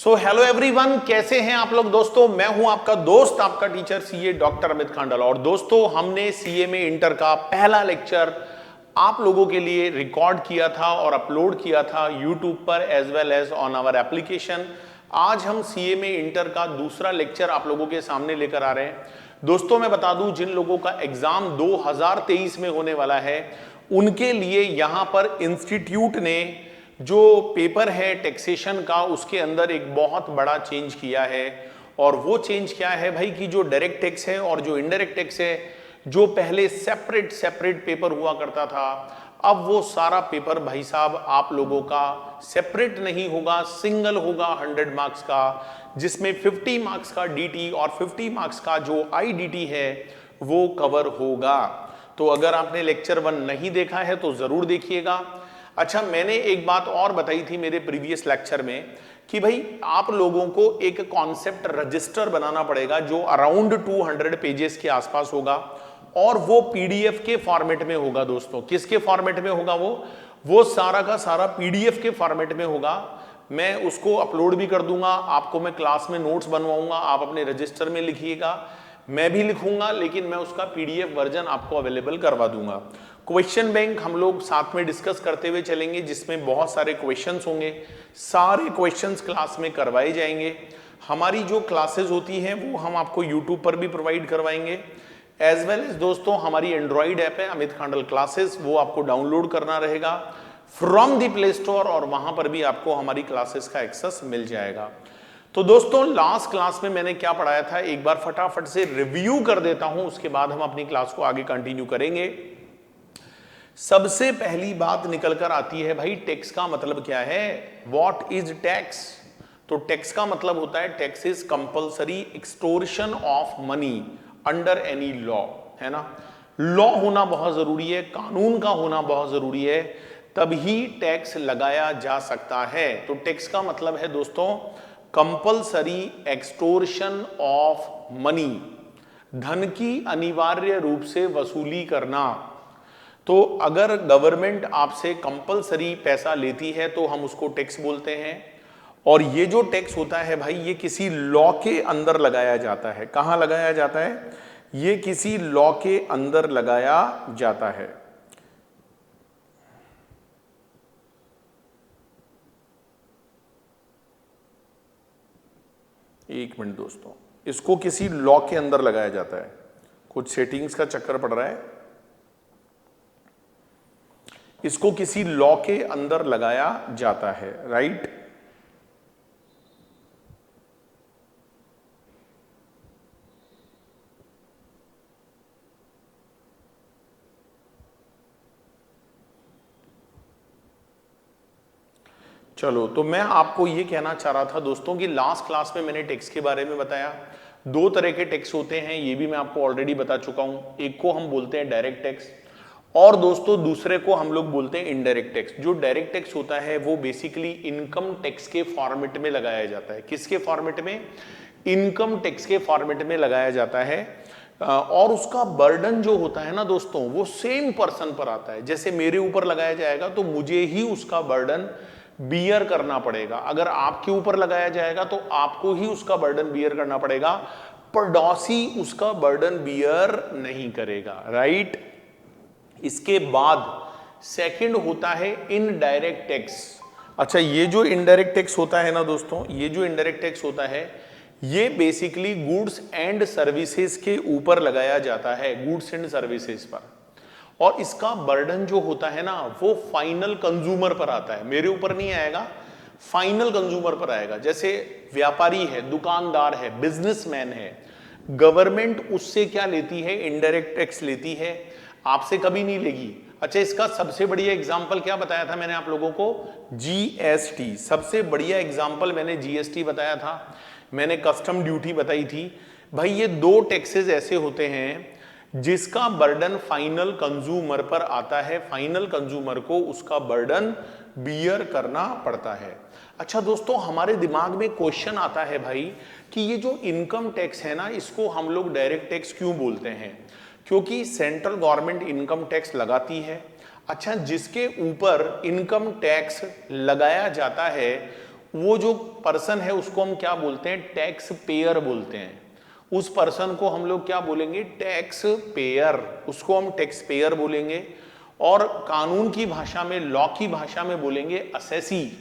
So hello everyone, कैसे हैं आप लोग दोस्तों। मैं हूं आपका दोस्त, आपका teacher CA doctor Amit Khandal. और दोस्तों, हमने सीए में इंटर का पहला लेक्चर आप लोगों के लिए रिकॉर्ड किया था और अपलोड किया था यूट्यूब पर as well as on our application. आज हम सीए में इंटर का दूसरा लेक्चर आप लोगों के सामने लेकर आ रहे हैं। दोस्तों, मैं बता दूं, जिन लोगों का एग्जाम 2023 में होने वाला है उनके लिए यहां पर इंस्टीट्यूट ने जो पेपर है टैक्सेशन का, उसके अंदर एक बहुत बड़ा चेंज किया है। और वो चेंज क्या है भाई, कि जो डायरेक्ट टैक्स है और जो इनडायरेक्ट टैक्स है, जो पहले सेपरेट पेपर हुआ करता था, अब वो सारा पेपर भाई साहब आप लोगों का सेपरेट नहीं होगा, सिंगल होगा 100 मार्क्स का, जिसमें 50 मार्क्स का डीटी और 50 मार्क्स का जो आईडीटी है वो कवर होगा। तो अगर आपने लेक्चर 1 नहीं देखा है तो जरूर देखिएगा। अच्छा, मैंने एक बात और बताई थी मेरे प्रीवियस लेक्चर में कि भाई आप लोगों को एक कॉन्सेप्ट रजिस्टर बनाना पड़ेगा जो अराउंड 200 पेजेस के आसपास होगा और वो पीडीएफ के फॉर्मेट में होगा। दोस्तों, किसके फॉर्मेट में होगा? वो सारा का सारा पीडीएफ के फॉर्मेट में होगा। मैं उसको अपलोड भी कर दूंगा, आपको मैं क्लास में नोट्स बनवाऊंगा, आप अपने रजिस्टर में लिखिएगा, मैं भी लिखूंगा, लेकिन मैं उसका पीडीएफ वर्जन आपको अवेलेबल करवा दूंगा। क्वेश्चन बैंक हम लोग साथ में डिस्कस करते हुए चलेंगे, जिसमें बहुत सारे क्वेश्चंस होंगे। सारे क्वेश्चंस क्लास में करवाए जाएंगे। हमारी जो क्लासेस होती हैं वो हम आपको यूट्यूब पर भी प्रोवाइड करवाएंगे, एज वेल एज दोस्तों हमारी एंड्रॉइड ऐप है अमित खांडल क्लासेस, वो आपको डाउनलोड करना रहेगा फ्रॉम द प्ले स्टोर, और वहां पर भी आपको हमारी क्लासेस का एक्सेस मिल जाएगा। तो दोस्तों, लास्ट क्लास में मैंने क्या पढ़ाया था एक बार फटाफट से रिव्यू कर देता हूं, उसके बाद हम अपनी क्लास को आगे कंटिन्यू करेंगे। सबसे पहली बात निकल कर आती है भाई, टैक्स का मतलब क्या है? What is tax? तो टैक्स का मतलब होता है tax is compulsory extortion of money under any law, है ना। लॉ होना बहुत जरूरी है, कानून का होना बहुत जरूरी है, तभी टैक्स लगाया जा सकता है। तो टैक्स का मतलब है दोस्तों कंपल्सरी एक्सटोर्शन ऑफ मनी, धन की अनिवार्य रूप से वसूली करना। तो अगर गवर्नमेंट आपसे कंपल्सरी पैसा लेती है तो हम उसको टैक्स बोलते हैं। और ये जो टैक्स होता है भाई, ये किसी लॉ के अंदर लगाया जाता है। कहां लगाया जाता है? ये किसी लॉ के अंदर लगाया जाता है। एक मिनट दोस्तों, इसको किसी लॉ के अंदर लगाया जाता है। कुछ सेटिंग्स का चक्कर पड़ रहा है, इसको किसी लॉ के अंदर लगाया जाता है, राइट। चलो, तो मैं आपको ये कहना चाह रहा था दोस्तों कि लास्ट क्लास में मैंने टैक्स के बारे में बताया। 2 तरह के टैक्स होते हैं, ये भी मैं आपको ऑलरेडी बता चुका हूं। एक को हम बोलते हैं डायरेक्ट टैक्स, और दोस्तों दूसरे को हम लोग बोलते हैं इनडायरेक्ट टैक्स। जो डायरेक्ट टैक्स होता है वो बेसिकली इनकम टैक्स के फॉर्मेट में लगाया जाता है। किसके फॉर्मेट में? इनकम टैक्स के फॉर्मेट में लगाया जाता है। और उसका बर्डन जो होता है ना दोस्तों, वो सेम पर्सन पर आता है। जैसे मेरे ऊपर लगाया जाएगा तो मुझे ही उसका बर्डन बियर करना पड़ेगा। अगर आपके ऊपर लगाया जाएगा तो आपको ही उसका बर्डन बियर करना पड़ेगा, पड़ोसी उसका बर्डन बियर नहीं करेगा, राइट। इसके बाद सेकंड होता है इनडायरेक्ट टैक्स। अच्छा, ये जो इनडायरेक्ट टैक्स होता है ना दोस्तों, ये जो इनडायरेक्ट टैक्स होता है, ये बेसिकली गुड्स एंड सर्विसेज के ऊपर लगाया जाता है, गुड्स एंड सर्विसेज पर। और इसका बर्डन जो होता है ना, वो फाइनल कंज्यूमर पर आता है, मेरे ऊपर नहीं आएगा, फाइनल कंज्यूमर पर आएगा। जैसे व्यापारी है, दुकानदार है, बिजनेसमैन है, गवर्नमेंट उससे क्या लेती है? इनडायरेक्ट टैक्स लेती है, आपसे कभी नहीं लेगी। अच्छा, इसका सबसे बढ़िया एग्जांपल क्या बताया था मैंने आप लोगों को? जीएसटी। सबसे बढ़िया एग्जांपल मैंने जीएसटी बताया था, मैंने कस्टम ड्यूटी बताई थी। भाई, ये 2 टैक्सेस ऐसे होते हैं जिसका बर्डन फाइनल कंज्यूमर पर आता है, फाइनल कंज्यूमर को उसका बर्डन बियर करना पड़ता है। अच्छा दोस्तों, हमारे दिमाग में क्वेश्चन आता है भाई कि ये जो इनकम टैक्स है ना, इसको हम लोग डायरेक्ट टैक्स क्यों बोलते हैं? क्योंकि सेंट्रल गवर्नमेंट इनकम टैक्स लगाती है। अच्छा, जिसके ऊपर इनकम टैक्स लगाया जाता है वो जो पर्सन है उसको हम क्या बोलते हैं, टैक्स पेयर बोलते हैं। उस पर्सन को हम लोग क्या बोलेंगे, टैक्स पेयर, उसको हम टैक्स पेयर बोलेंगे। और कानून की भाषा में, लॉ की भाषा में बोलेंगे असेसी।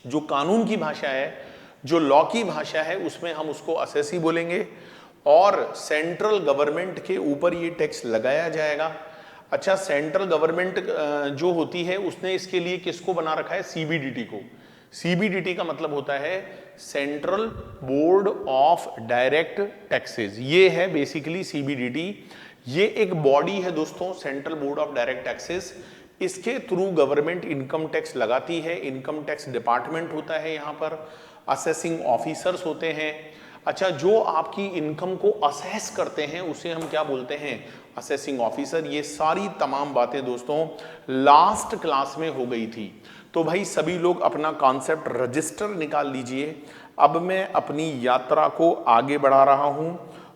जो कानून की भाषा है, जो लॉ की भाषा है, उसमें हम उसको असेसी बोलेंगे। और सेंट्रल गवर्नमेंट के ऊपर ये टैक्स लगाया जाएगा। अच्छा, सेंट्रल गवर्नमेंट जो होती है उसने इसके लिए किसको बना रखा है, सीबीडीटी को। सीबीडीटी का मतलब होता है central board of direct taxes. ये है बेसिकली सीबीडीटी। ये एक बॉडी है दोस्तों, central board of direct taxes. इसके थ्रू गवर्नमेंट इनकम टैक्स लगाती है। इनकम टैक्स डिपार्टमेंट होता है, यहाँ पर असेसिंग ऑफिसर्स होते हैं। अच्छा, जो आपकी इनकम को असेस करते हैं उसे हम क्या बोलते हैं, असेसिंग ऑफिसर। ये सारी तमाम बातें दोस्तों लास्ट क्लास में हो गई थी। तो भाई सभी लोग अपना कॉन्सेप्ट रजिस्टर निकाल लीजिए। अब मैं अपनी यात्रा को आगे बढ़ा रहा हूं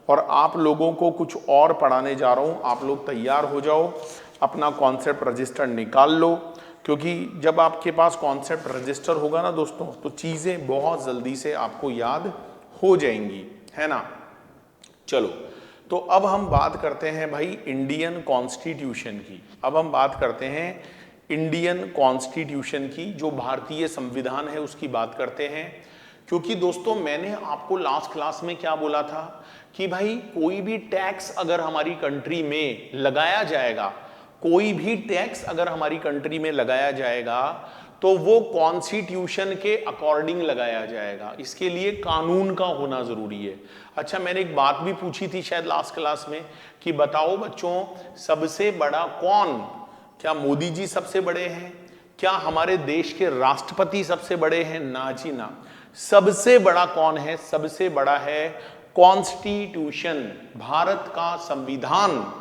और आप लोगों को कुछ और पढ़ाने जा रहा हूं। आप लोग तैयार हो जाओ, अपना कॉन्सेप्ट रजिस्टर निकाल लो, क्योंकि जब आपके पास कॉन्सेप्ट रजिस्टर होगा ना दोस्तों, तो चीज़ें बहुत जल्दी से आपको याद हो जाएंगी, है ना। चलो, तो अब हम बात करते हैं भाई इंडियन कॉन्स्टिट्यूशन की। अब हम बात करते हैं इंडियन कॉन्स्टिट्यूशन की, जो भारतीय संविधान है उसकी बात करते हैं। क्योंकि दोस्तों मैंने आपको लास्ट क्लास में क्या बोला था कि भाई कोई भी टैक्स अगर हमारी कंट्री में लगाया जाएगा, कोई भी टैक्स अगर हमारी कंट्री में लगाया जाएगा तो वो कॉन्स्टिट्यूशन के अकॉर्डिंग लगाया जाएगा। इसके लिए कानून का होना जरूरी है। अच्छा, मैंने एक बात भी पूछी थी शायद लास्ट क्लास में कि बताओ बच्चों, सबसे बड़ा कौन, क्या मोदी जी सबसे बड़े हैं, क्या हमारे देश के राष्ट्रपति सबसे बड़े हैं? ना जी ना। सबसे बड़ा कौन है? सबसे बड़ा है कॉन्स्टिट्यूशन, भारत का संविधान।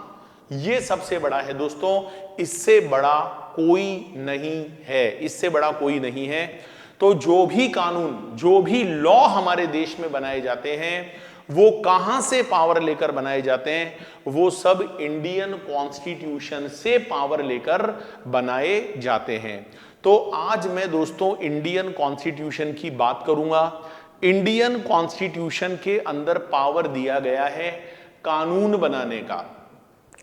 ये सबसे बड़ा है दोस्तों, इससे बड़ा कोई नहीं है, इससे बड़ा कोई नहीं है। तो जो भी कानून, जो भी लॉ हमारे देश में बनाए जाते हैं वो कहां से पावर लेकर बनाए जाते हैं? वो सब इंडियन कॉन्स्टिट्यूशन से पावर लेकर बनाए जाते हैं। तो आज मैं दोस्तों इंडियन कॉन्स्टिट्यूशन की बात करूंगा। इंडियन कॉन्स्टिट्यूशन के अंदर पावर दिया गया है कानून बनाने का।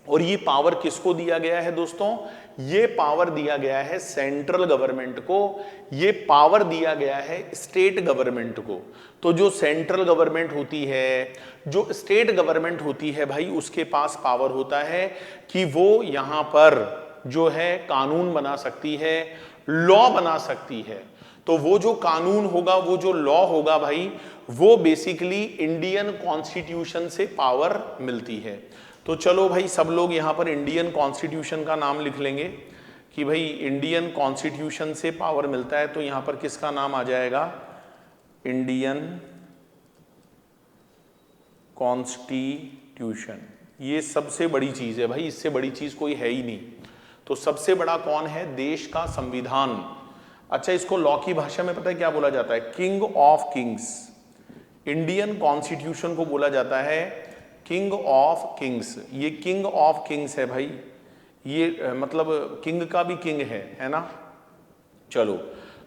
और ये पावर किसको दिया गया है दोस्तों? ये पावर दिया गया है सेंट्रल गवर्नमेंट को, ये पावर दिया गया है स्टेट गवर्नमेंट को। तो जो सेंट्रल गवर्नमेंट होती है, जो स्टेट गवर्नमेंट होती है भाई, उसके पास पावर होता है कि वो यहां पर जो है कानून बना सकती है, लॉ बना सकती है। तो वो जो कानून होगा, वो जो लॉ होगा भाई, वो बेसिकली इंडियन कॉन्स्टिट्यूशन से पावर मिलती है। तो चलो भाई सब लोग यहाँ पर इंडियन कॉन्स्टिट्यूशन का नाम लिख लेंगे कि भाई इंडियन कॉन्स्टिट्यूशन से पावर मिलता है। तो यहाँ पर किसका नाम आ जाएगा? Indian constitution. ये सबसे बड़ी चीज है भाई, इससे बड़ी चीज कोई है ही नहीं। तो सबसे बड़ा कौन है? देश का संविधान। अच्छा, इसको लॉ की भाषा में पता है क्या बोला जाता है? King of Kings. Indian constitution को बोला जाता है किंग ऑफ किंग्स। ये किंग ऑफ किंग्स है भाई, ये मतलब किंग का भी किंग है ना। चलो,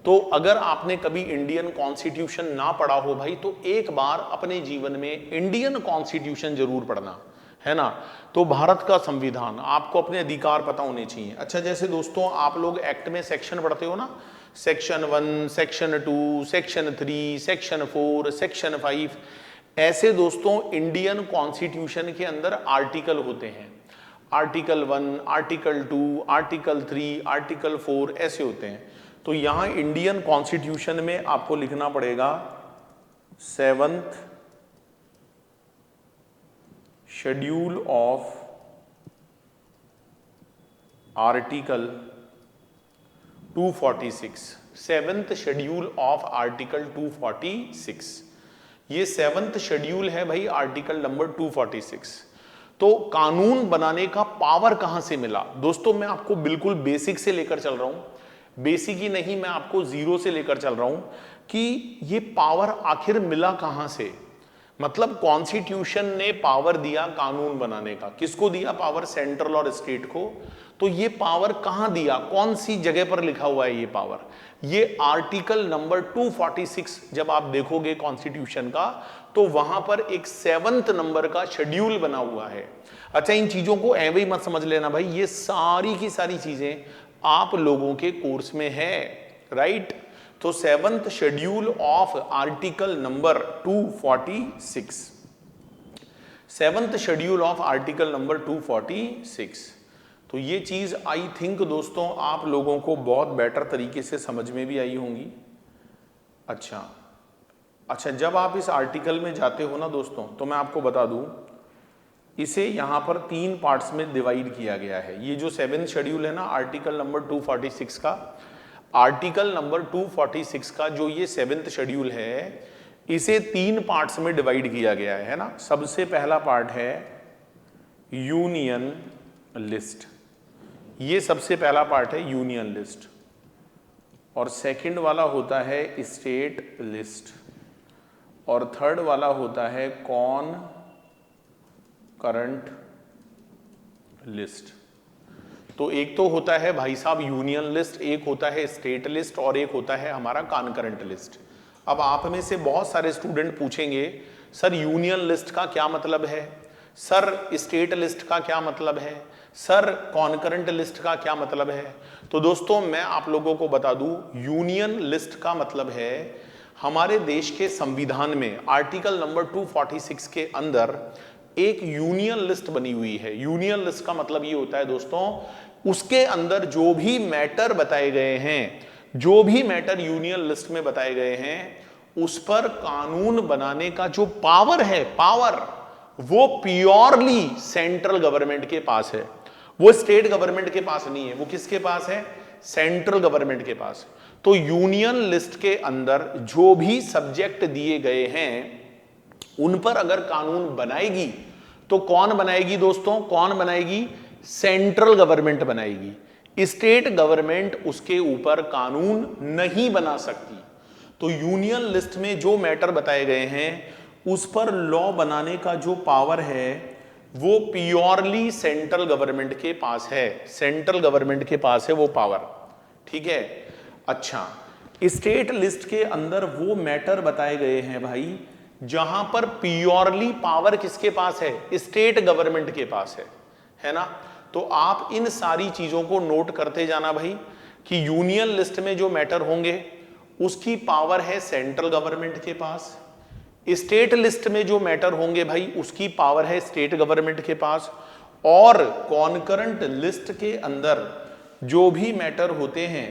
तो अगर आपने कभी इंडियन कॉन्स्टिट्यूशन ना पढ़ा हो भाई, तो एक बार अपने जीवन में इंडियन कॉन्स्टिट्यूशन जरूर पढ़ना, है ना। तो भारत का संविधान, आपको अपने अधिकार पता होने चाहिए। अच्छा, जैसे दोस्तों आप लोग एक्ट में सेक्शन पढ़ते हो ना, section 1, section 2, section 3, section 4, section 5, ऐसे दोस्तों इंडियन कॉन्स्टिट्यूशन के अंदर आर्टिकल होते हैं। आर्टिकल 1, आर्टिकल 2, आर्टिकल 3, आर्टिकल 4 ऐसे होते हैं। तो यहां इंडियन कॉन्स्टिट्यूशन में आपको लिखना पड़ेगा 7th schedule of article 246, 7th schedule of article 246। ये 7th शेड्यूल है भाई, आर्टिकल नंबर 246। तो कानून बनाने का पावर कहां से मिला दोस्तों? मैं आपको बिल्कुल बेसिक से लेकर चल रहा हूं, बेसिक ही नहीं, मैं आपको जीरो से लेकर चल रहा हूं कि ये पावर आखिर मिला कहां से। मतलब कॉन्स्टिट्यूशन ने पावर दिया कानून बनाने का। किसको दिया पावर? सेंट्रल और स्टेट को। तो ये पावर कहां दिया, कौन सी जगह पर लिखा हुआ है ये पावर? ये आर्टिकल नंबर 246 जब आप देखोगे कॉन्स्टिट्यूशन का, तो वहां पर एक 7th नंबर का शेड्यूल बना हुआ है। अच्छा, इन चीजों को ऐवे ही मत समझ लेना भाई, ये सारी की सारी चीजें आप लोगों के कोर्स में है, राइट? तो 7th schedule of article number 246, 7th schedule of article number 246। तो ये चीज आई थिंक दोस्तों आप लोगों को बहुत बेटर तरीके से समझ में भी आई होंगी। अच्छा, जब आप इस आर्टिकल में जाते हो ना दोस्तों, तो मैं आपको बता दूं, इसे यहां पर 3 पार्ट्स में डिवाइड किया गया है। ये जो 7th शेड्यूल है ना आर्टिकल नंबर 246 का, आर्टिकल नंबर 246 का जो ये 7th शेड्यूल है, इसे 3 पार्ट्स में डिवाइड किया गया है ना। सबसे पहला पार्ट है यूनियन लिस्ट, ये सबसे पहला पार्ट है यूनियन लिस्ट, और सेकंड वाला होता है स्टेट लिस्ट, और थर्ड वाला होता है कॉनकरेंट लिस्ट। तो एक तो होता है भाई साहब यूनियन लिस्ट, एक होता है स्टेट लिस्ट, और एक होता है हमारा कॉनकरेंट लिस्ट। अब आप में से बहुत सारे स्टूडेंट पूछेंगे सर यूनियन लिस्ट का क्या मतलब है, सर स्टेट लिस्ट का क्या मतलब है, सर कॉनकरेंट लिस्ट का क्या मतलब है? तो दोस्तों मैं आप लोगों को बता दूं, यूनियन लिस्ट का मतलब है हमारे देश के संविधान में आर्टिकल नंबर 246 के अंदर एक यूनियन लिस्ट बनी हुई है। यूनियन लिस्ट का मतलब ये होता है दोस्तों, उसके अंदर जो भी मैटर बताए गए हैं, जो भी मैटर यूनियन लिस्ट में बताए गए हैं, उस पर कानून बनाने का जो पावर है, पावर वो प्योरली सेंट्रल गवर्नमेंट के पास है, वो स्टेट गवर्नमेंट के पास नहीं है। वो किसके पास है? सेंट्रल गवर्नमेंट के पास। तो यूनियन लिस्ट के अंदर जो भी सब्जेक्ट दिए गए हैं, उन पर अगर कानून बनाएगी तो कौन बनाएगी दोस्तों? कौन बनाएगी? सेंट्रल गवर्नमेंट बनाएगी। स्टेट गवर्नमेंट उसके ऊपर कानून नहीं बना सकती। तो यूनियन लिस्ट में जो मैटर बताए गए हैं, उस पर लॉ बनाने का जो पावर है वो प्योरली सेंट्रल गवर्नमेंट के पास है, सेंट्रल गवर्नमेंट के पास है वो पावर, ठीक है। अच्छा, स्टेट लिस्ट के अंदर वो मैटर बताए गए हैं भाई जहां पर प्योरली पावर किसके पास है? स्टेट गवर्नमेंट के पास है ना। तो आप इन सारी चीजों को नोट करते जाना भाई, कि यूनियन लिस्ट में जो मैटर होंगे उसकी पावर है सेंट्रल गवर्नमेंट के पास, स्टेट लिस्ट में जो मैटर होंगे भाई उसकी पावर है स्टेट गवर्नमेंट के पास, और कॉनकरेंट लिस्ट के अंदर जो भी मैटर होते हैं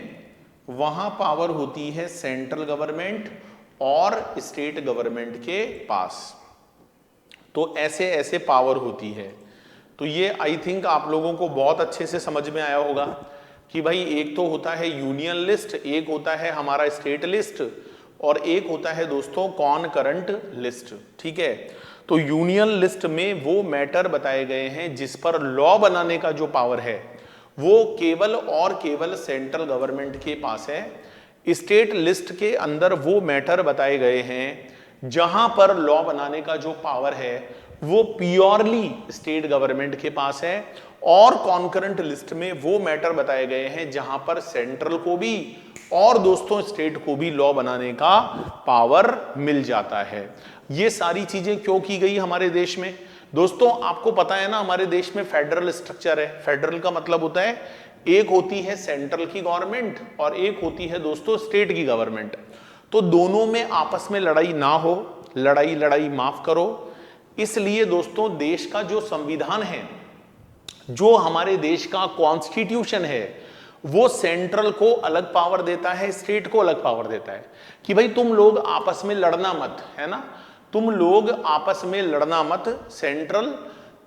वहां पावर होती है सेंट्रल गवर्नमेंट और स्टेट गवर्नमेंट के पास। तो ऐसे ऐसे पावर होती है। तो ये आई थिंक आप लोगों को बहुत अच्छे से समझ में आया होगा कि भाई एक तो होता है यूनियन लिस्ट, एक होता है हमारा स्टेट लिस्ट, और एक होता है दोस्तों कॉनकरेंट लिस्ट, ठीक है। तो यूनियन लिस्ट में वो मैटर बताए गए हैं जिस पर लॉ बनाने का जो पावर है वो केवल और केवल सेंट्रल गवर्नमेंट के पास है। स्टेट लिस्ट के अंदर वो मैटर बताए गए हैं जहां पर लॉ बनाने का जो पावर है वो प्योरली स्टेट गवर्नमेंट के पास है, और कॉन्करेंट लिस्ट में वो मैटर बताए गए हैं जहां पर सेंट्रल को भी और दोस्तों स्टेट को भी लॉ बनाने का पावर मिल जाता है। ये सारी चीजें क्यों की गई हमारे देश में? दोस्तों आपको पता है ना, हमारे देश में फेडरल स्ट्रक्चर है। फेडरल का मतलब होता है एक होती है सेंट्रल की गवर्नमेंट और एक होती है दोस्तों स्टेट की गवर्नमेंट। तो दोनों में आपस में लड़ाई ना हो, लड़ाई माफ करो। इसलिए दोस्तों देश का जो संविधान है, जो हमारे देश का कॉन्स्टिट्यूशन है, वो सेंट्रल को अलग पावर देता है, स्टेट को अलग पावर देता है कि भाई तुम लोग आपस में लड़ना मत, है ना, तुम लोग आपस में लड़ना मत। सेंट्रल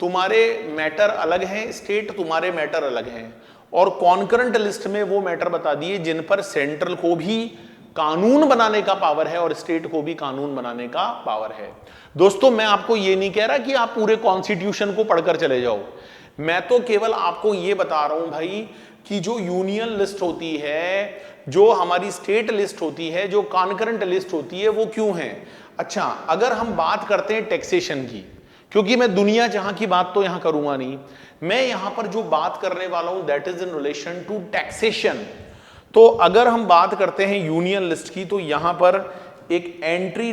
तुम्हारे मैटर अलग हैं, स्टेट तुम्हारे मैटर अलग हैं। और कॉन्करेंट लिस्ट में वो मैटर बता दिए जिन पर सेंट्रल को भी कानून बनाने का पावर है और स्टेट को भी कानून बनाने का पावर है। दोस्तों मैं आपको ये नहीं कह रहा कि आप पूरे कॉन्स्टिट्यूशन को पढ़कर चले जाओ, मैं तो केवल आपको ये बता रहा हूं भाई कि जो यूनियन लिस्ट होती है, जो हमारी स्टेट लिस्ट होती है, जो कॉन्करेंट लिस्ट होती है, वो क्यों है। अच्छा, अगर हम बात करते हैं टैक्सेशन की, क्योंकि मैं दुनिया जहां की बात तो यहां करूंगा नहीं, मैं यहां पर जो बात करने वाला हूं that is in relation to taxation. तो अगर हम बात करते हैं यूनियन लिस्ट की, तो यहां पर एक एंट्री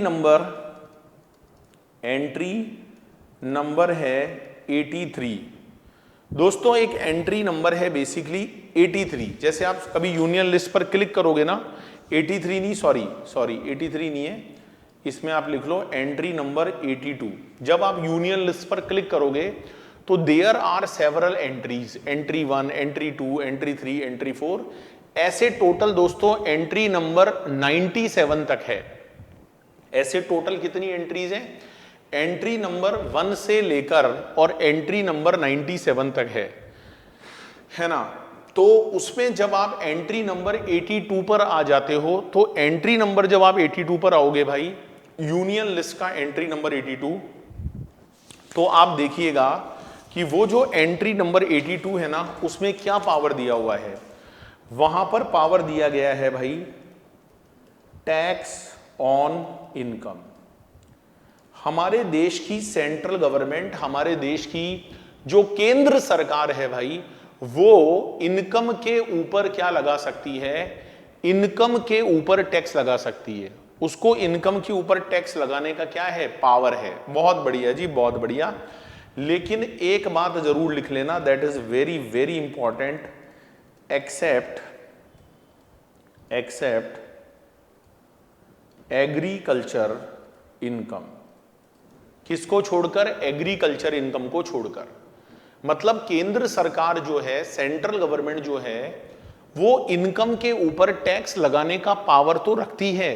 नंबर है 83। दोस्तों एक एंट्री नंबर है बेसिकली 83। जैसे आप कभी यूनियन लिस्ट पर क्लिक करोगे ना, 83 नहीं, सॉरी 83 नहीं है, इसमें आप लिख लो एंट्री नंबर 82। जब आप यूनियन लिस्ट पर क्लिक करोगे तो there are several entries, entry 1, entry 2, entry 3, entry 4, ऐसे टोटल दोस्तों एंट्री नंबर 97 तक है। ऐसे टोटल कितनी एंट्रीज हैं, एंट्री नंबर 1 से लेकर और एंट्री नंबर 97 तक है ना। तो उसमें जब आप एंट्री नंबर 82 पर आ जाते हो, तो एंट्री नंबर जब आप 82 पर आओगे भाई, यूनियन लिस्ट का एंट्री नंबर 82, तो आप देखिएगा कि वो जो एंट्री नंबर 82 है ना, उसमें क्या पावर दिया हुआ है। वहां पर पावर दिया गया है भाई टैक्स ऑन इनकम। हमारे देश की सेंट्रल गवर्नमेंट, हमारे देश की जो केंद्र सरकार है भाई, वो इनकम के ऊपर क्या लगा सकती है, इनकम के ऊपर टैक्स लगा सकती है। उसको इनकम के ऊपर टैक्स लगाने का क्या है, पावर है। बहुत बढ़िया जी, बहुत बढ़िया। लेकिन एक बात जरूर लिख लेना, that is very very important, except agriculture income. किसको छोड़कर, एग्रीकल्चर इनकम को छोड़कर। मतलब केंद्र सरकार जो है, सेंट्रल गवर्नमेंट जो है, वो इनकम के ऊपर टैक्स लगाने का पावर तो रखती है,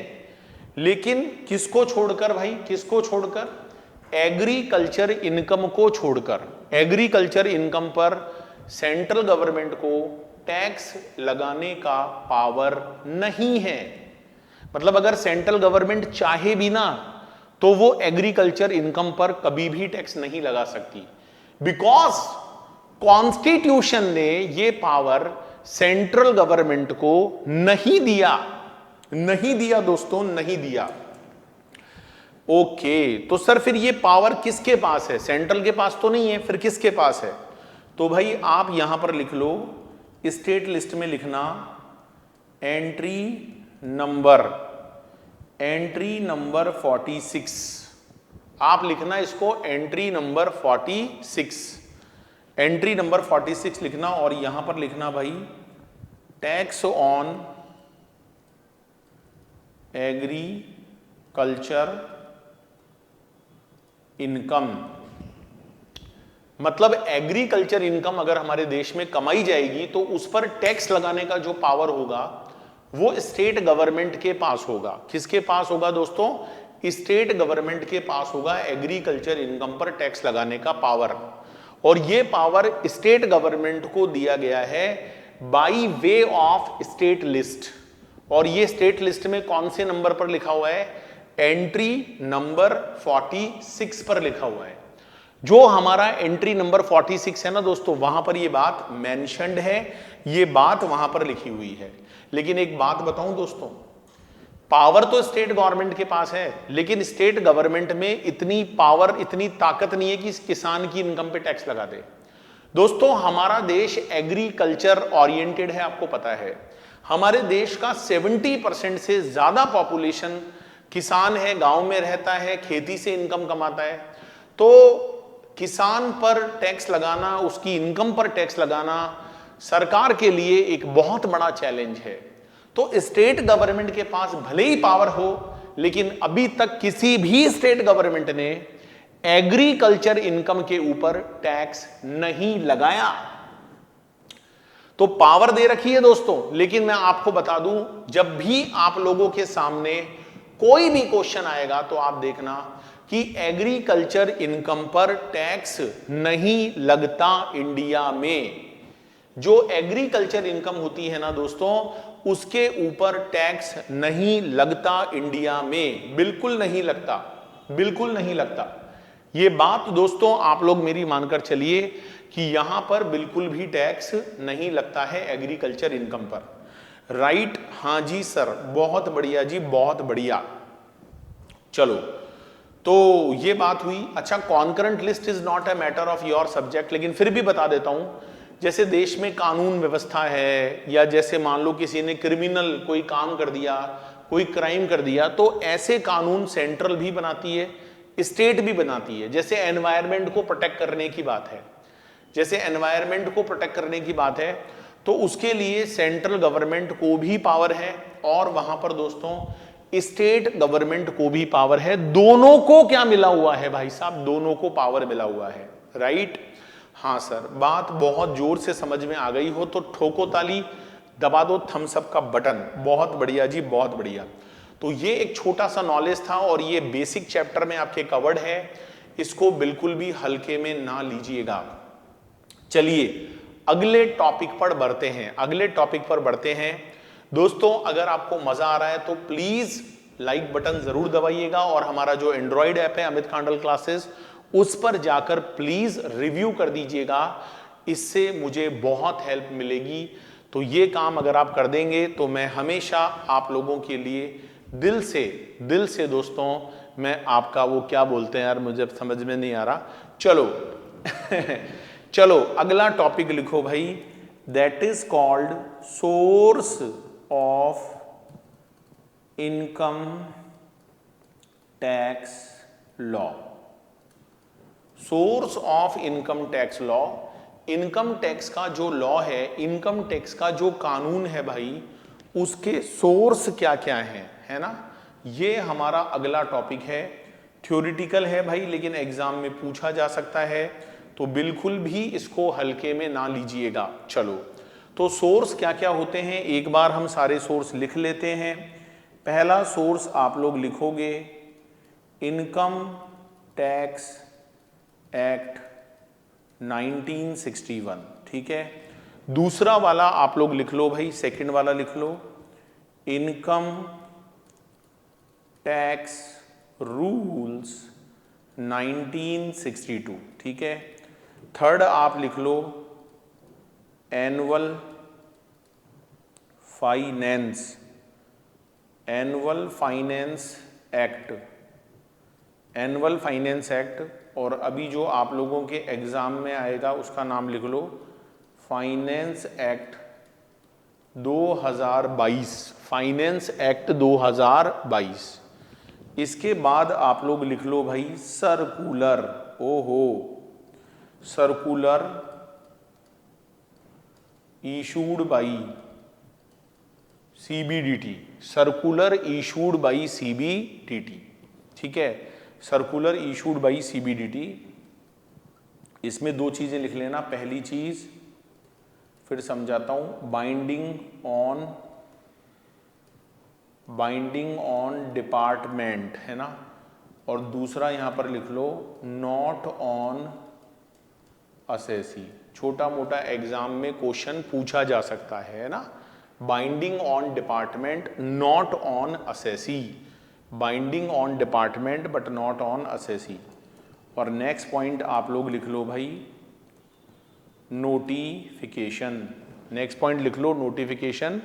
लेकिन किसको छोड़कर भाई, किसको छोड़कर, एग्रीकल्चर इनकम को छोड़कर। एग्रीकल्चर इनकम पर सेंट्रल गवर्नमेंट को टैक्स लगाने का पावर नहीं है। मतलब अगर सेंट्रल गवर्नमेंट चाहे भी ना, तो वो एग्रीकल्चर इनकम पर कभी भी टैक्स नहीं लगा सकती, बिकॉज कॉन्स्टिट्यूशन ने ये पावर सेंट्रल गवर्नमेंट को नहीं दिया, नहीं दिया दोस्तों, नहीं दिया। ओके, तो सर फिर ये पावर किसके पास है, सेंट्रल के पास तो नहीं है, फिर किसके पास है। तो भाई आप यहां पर लिख लो, स्टेट लिस्ट में लिखना एंट्री नंबर 46। आप लिखना इसको एंट्री नंबर 46, एंट्री नंबर 46 लिखना, और यहां पर लिखना भाई टैक्स ऑन एग्रीकल्चर इनकम। मतलब एग्रीकल्चर इनकम अगर हमारे देश में कमाई जाएगी, तो उस पर टैक्स लगाने का जो पावर होगा वो स्टेट गवर्नमेंट के पास होगा। किसके पास होगा दोस्तों, स्टेट गवर्नमेंट के पास होगा एग्रीकल्चर इनकम पर टैक्स लगाने का पावर। और ये पावर स्टेट गवर्नमेंट को दिया गया है by way of state list. और ये स्टेट लिस्ट में कौन से नंबर पर लिखा हुआ है, एंट्री नंबर 46 पर लिखा हुआ है। जो हमारा एंट्री नंबर 46 है ना दोस्तों, वहां पर ये बात मेंशन्ड है, ये बात वहां पर लिखी हुई है। लेकिन एक बात बताऊं दोस्तों, पावर तो स्टेट गवर्नमेंट के पास है, लेकिन स्टेट गवर्नमेंट में इतनी पावर, इतनी ताकत नहीं है कि किसान की इनकम पे टैक्स लगा दे। दोस्तों हमारा देश एग्रीकल्चर ओरिएंटेड है, आपको पता है। हमारे देश का 70% से ज्यादा पॉपुलेशन किसान है, गांव में रहता है, खेती से इनकम कमाता है। तो किसान पर टैक्स लगाना, उसकी इनकम पर टैक्स लगाना सरकार के लिए एक बहुत बड़ा चैलेंज है। तो स्टेट गवर्नमेंट के पास भले ही पावर हो, लेकिन अभी तक किसी भी स्टेट गवर्नमेंट ने एग्रीकल्चर इनकम के ऊपर टैक्स नहीं लगाया। तो पावर दे रखी है दोस्तों, लेकिन मैं आपको बता दूं, जब भी आप लोगों के सामने कोई भी क्वेश्चन आएगा, तो आप देखना कि एग्रीकल्चर इनकम पर टैक्स नहीं लगता इंडिया में। जो एग्रीकल्चर इनकम होती है ना दोस्तों, उसके ऊपर टैक्स नहीं लगता इंडिया में, बिल्कुल नहीं लगता, बिल्कुल नहीं लगता। ये बात दोस्तों आप लोग मेरी मानकर चलिए कि यहां पर बिल्कुल भी टैक्स नहीं लगता है एग्रीकल्चर इनकम पर। राइट, हां जी सर, बहुत बढ़िया जी, बहुत बढ़िया। चलो, तो ये बात हुई। अच्छा, concurrent list is not a matter of your subject, लेकिन फिर भी बता देता हूं। जैसे देश में कानून व्यवस्था है, या जैसे मान लो किसी ने क्रिमिनल कोई काम कर दिया, कोई क्राइम कर दिया, तो ऐसे कानून सेंट्रल भी बनाती है, स्टेट भी बनाती है। जैसे एनवायरमेंट को प्रोटेक्ट करने की बात है, जैसे एनवायरमेंट को प्रोटेक्ट करने की बात है, तो उसके लिए सेंट्रल गवर्नमेंट को भी पावर है, और वहां पर दोस्तों स्टेट गवर्नमेंट को भी पावर है। दोनों को क्या मिला हुआ है भाई साहब, दोनों को पावर मिला हुआ है। राइट, हाँ सर, बात बहुत जोर से समझ में आ गई हो तो ठोको ताली, दबा दो थम्स अप का बटन। बहुत बढ़िया जी, बहुत बढ़िया। तो ये एक छोटा सा नॉलेज था, और ये बेसिक चैप्टर में आपके कवर्ड है, इसको बिल्कुल भी हल्के में ना लीजिएगा। चलिए अगले टॉपिक पर बढ़ते हैं, अगले टॉपिक पर बढ़ते हैं। दोस्तों अगर आपको मजा आ रहा है तो प्लीज लाइक बटन जरूर दबाइएगा, और हमारा जो एंड्रॉइड ऐप है अमित खांडल क्लासेस, उस पर जाकर प्लीज रिव्यू कर दीजिएगा, इससे मुझे बहुत हेल्प मिलेगी। तो ये काम अगर आप कर देंगे तो मैं हमेशा आप लोगों के लिए दिल से दोस्तों, मैं आपका वो क्या बोलते हैं यार, मुझे समझ में नहीं आ रहा। चलो चलो अगला टॉपिक लिखो भाई, that is called source of income tax law. Source of income tax law, income tax का जो लॉ है, इनकम टैक्स का जो कानून है भाई, उसके सोर्स क्या क्या है ना, ये हमारा अगला टॉपिक है। थ्योरेटिकल है भाई, लेकिन एग्जाम में पूछा जा सकता है, तो बिल्कुल भी इसको हल्के में ना लीजिएगा। चलो, तो सोर्स क्या क्या होते हैं एक बार हम सारे सोर्स लिख लेते हैं। पहला सोर्स आप लोग लिखोगे इनकम टैक्स एक्ट 1961, ठीक है। दूसरा वाला आप लोग लिख लो भाई, सेकंड वाला लिख लो इनकम टैक्स रूल्स 1962, ठीक है। थर्ड आप लिख लो annual finance act, annual finance act. और अभी जो आप लोगों के एग्जाम में आएगा उसका नाम लिख लो फाइनेंस एक्ट 2022, फाइनेंस एक्ट 2022। इसके बाद आप लोग लिख लो भाई सर्कुलर, ओहो, circular issued by CBDT, circular issued by CBDT, ठीक है, सर्कुलर इशूड बाई सीबीडीटी। इसमें दो चीजें लिख लेना, पहली चीज फिर समझाता हूं, बाइंडिंग ऑन डिपार्टमेंट, है ना, और दूसरा यहां पर लिख लो नॉट ऑन असेसी। छोटा मोटा एग्जाम में क्वेश्चन पूछा जा सकता है ना, binding on department not on assessee, binding on department but not on assessee. और नेक्स्ट पॉइंट आप लोग लिख लो भाई नोटिफिकेशन, नेक्स्ट पॉइंट लिख लो notification,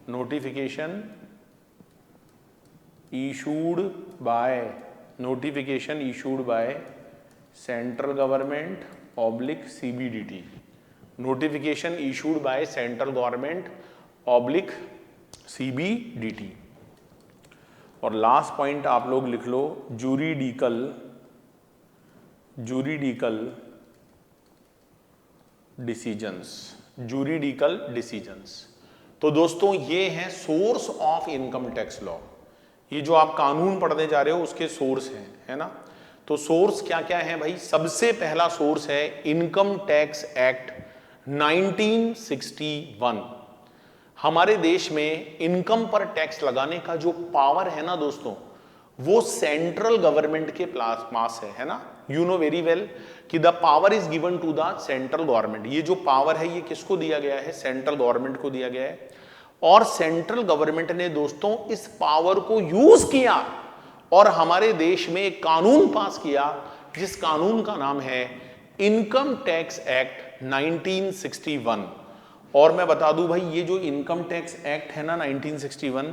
notification issued by central government oblique CBDT, notification issued by central government oblique CBDT. और last point आप लोग लिख लो जूरिडिकल डिसीजंस। तो दोस्तों ये हैं source of income tax law, ये जो आप कानून पढ़ने जा रहे हो उसके सोर्स हैं, है ना। तो सोर्स क्या क्या है भाई, सबसे पहला सोर्स है इनकम टैक्स एक्ट 1961। हमारे देश में इनकम पर टैक्स लगाने का जो पावर है ना दोस्तों, वो सेंट्रल गवर्नमेंट के पास है ना। यू नो वेरी वेल कि the power is given to the central government. ये जो पावर है ये किसको दिया गया है, सेंट्रल गवर्नमेंट को दिया गया है। और सेंट्रल गवर्नमेंट ने दोस्तों इस पावर को यूज किया और हमारे देश में एक कानून पास किया जिस कानून का नाम है इनकम टैक्स एक्ट 1961। और मैं बता दूं भाई, ये जो इनकम टैक्स एक्ट है ना 1961,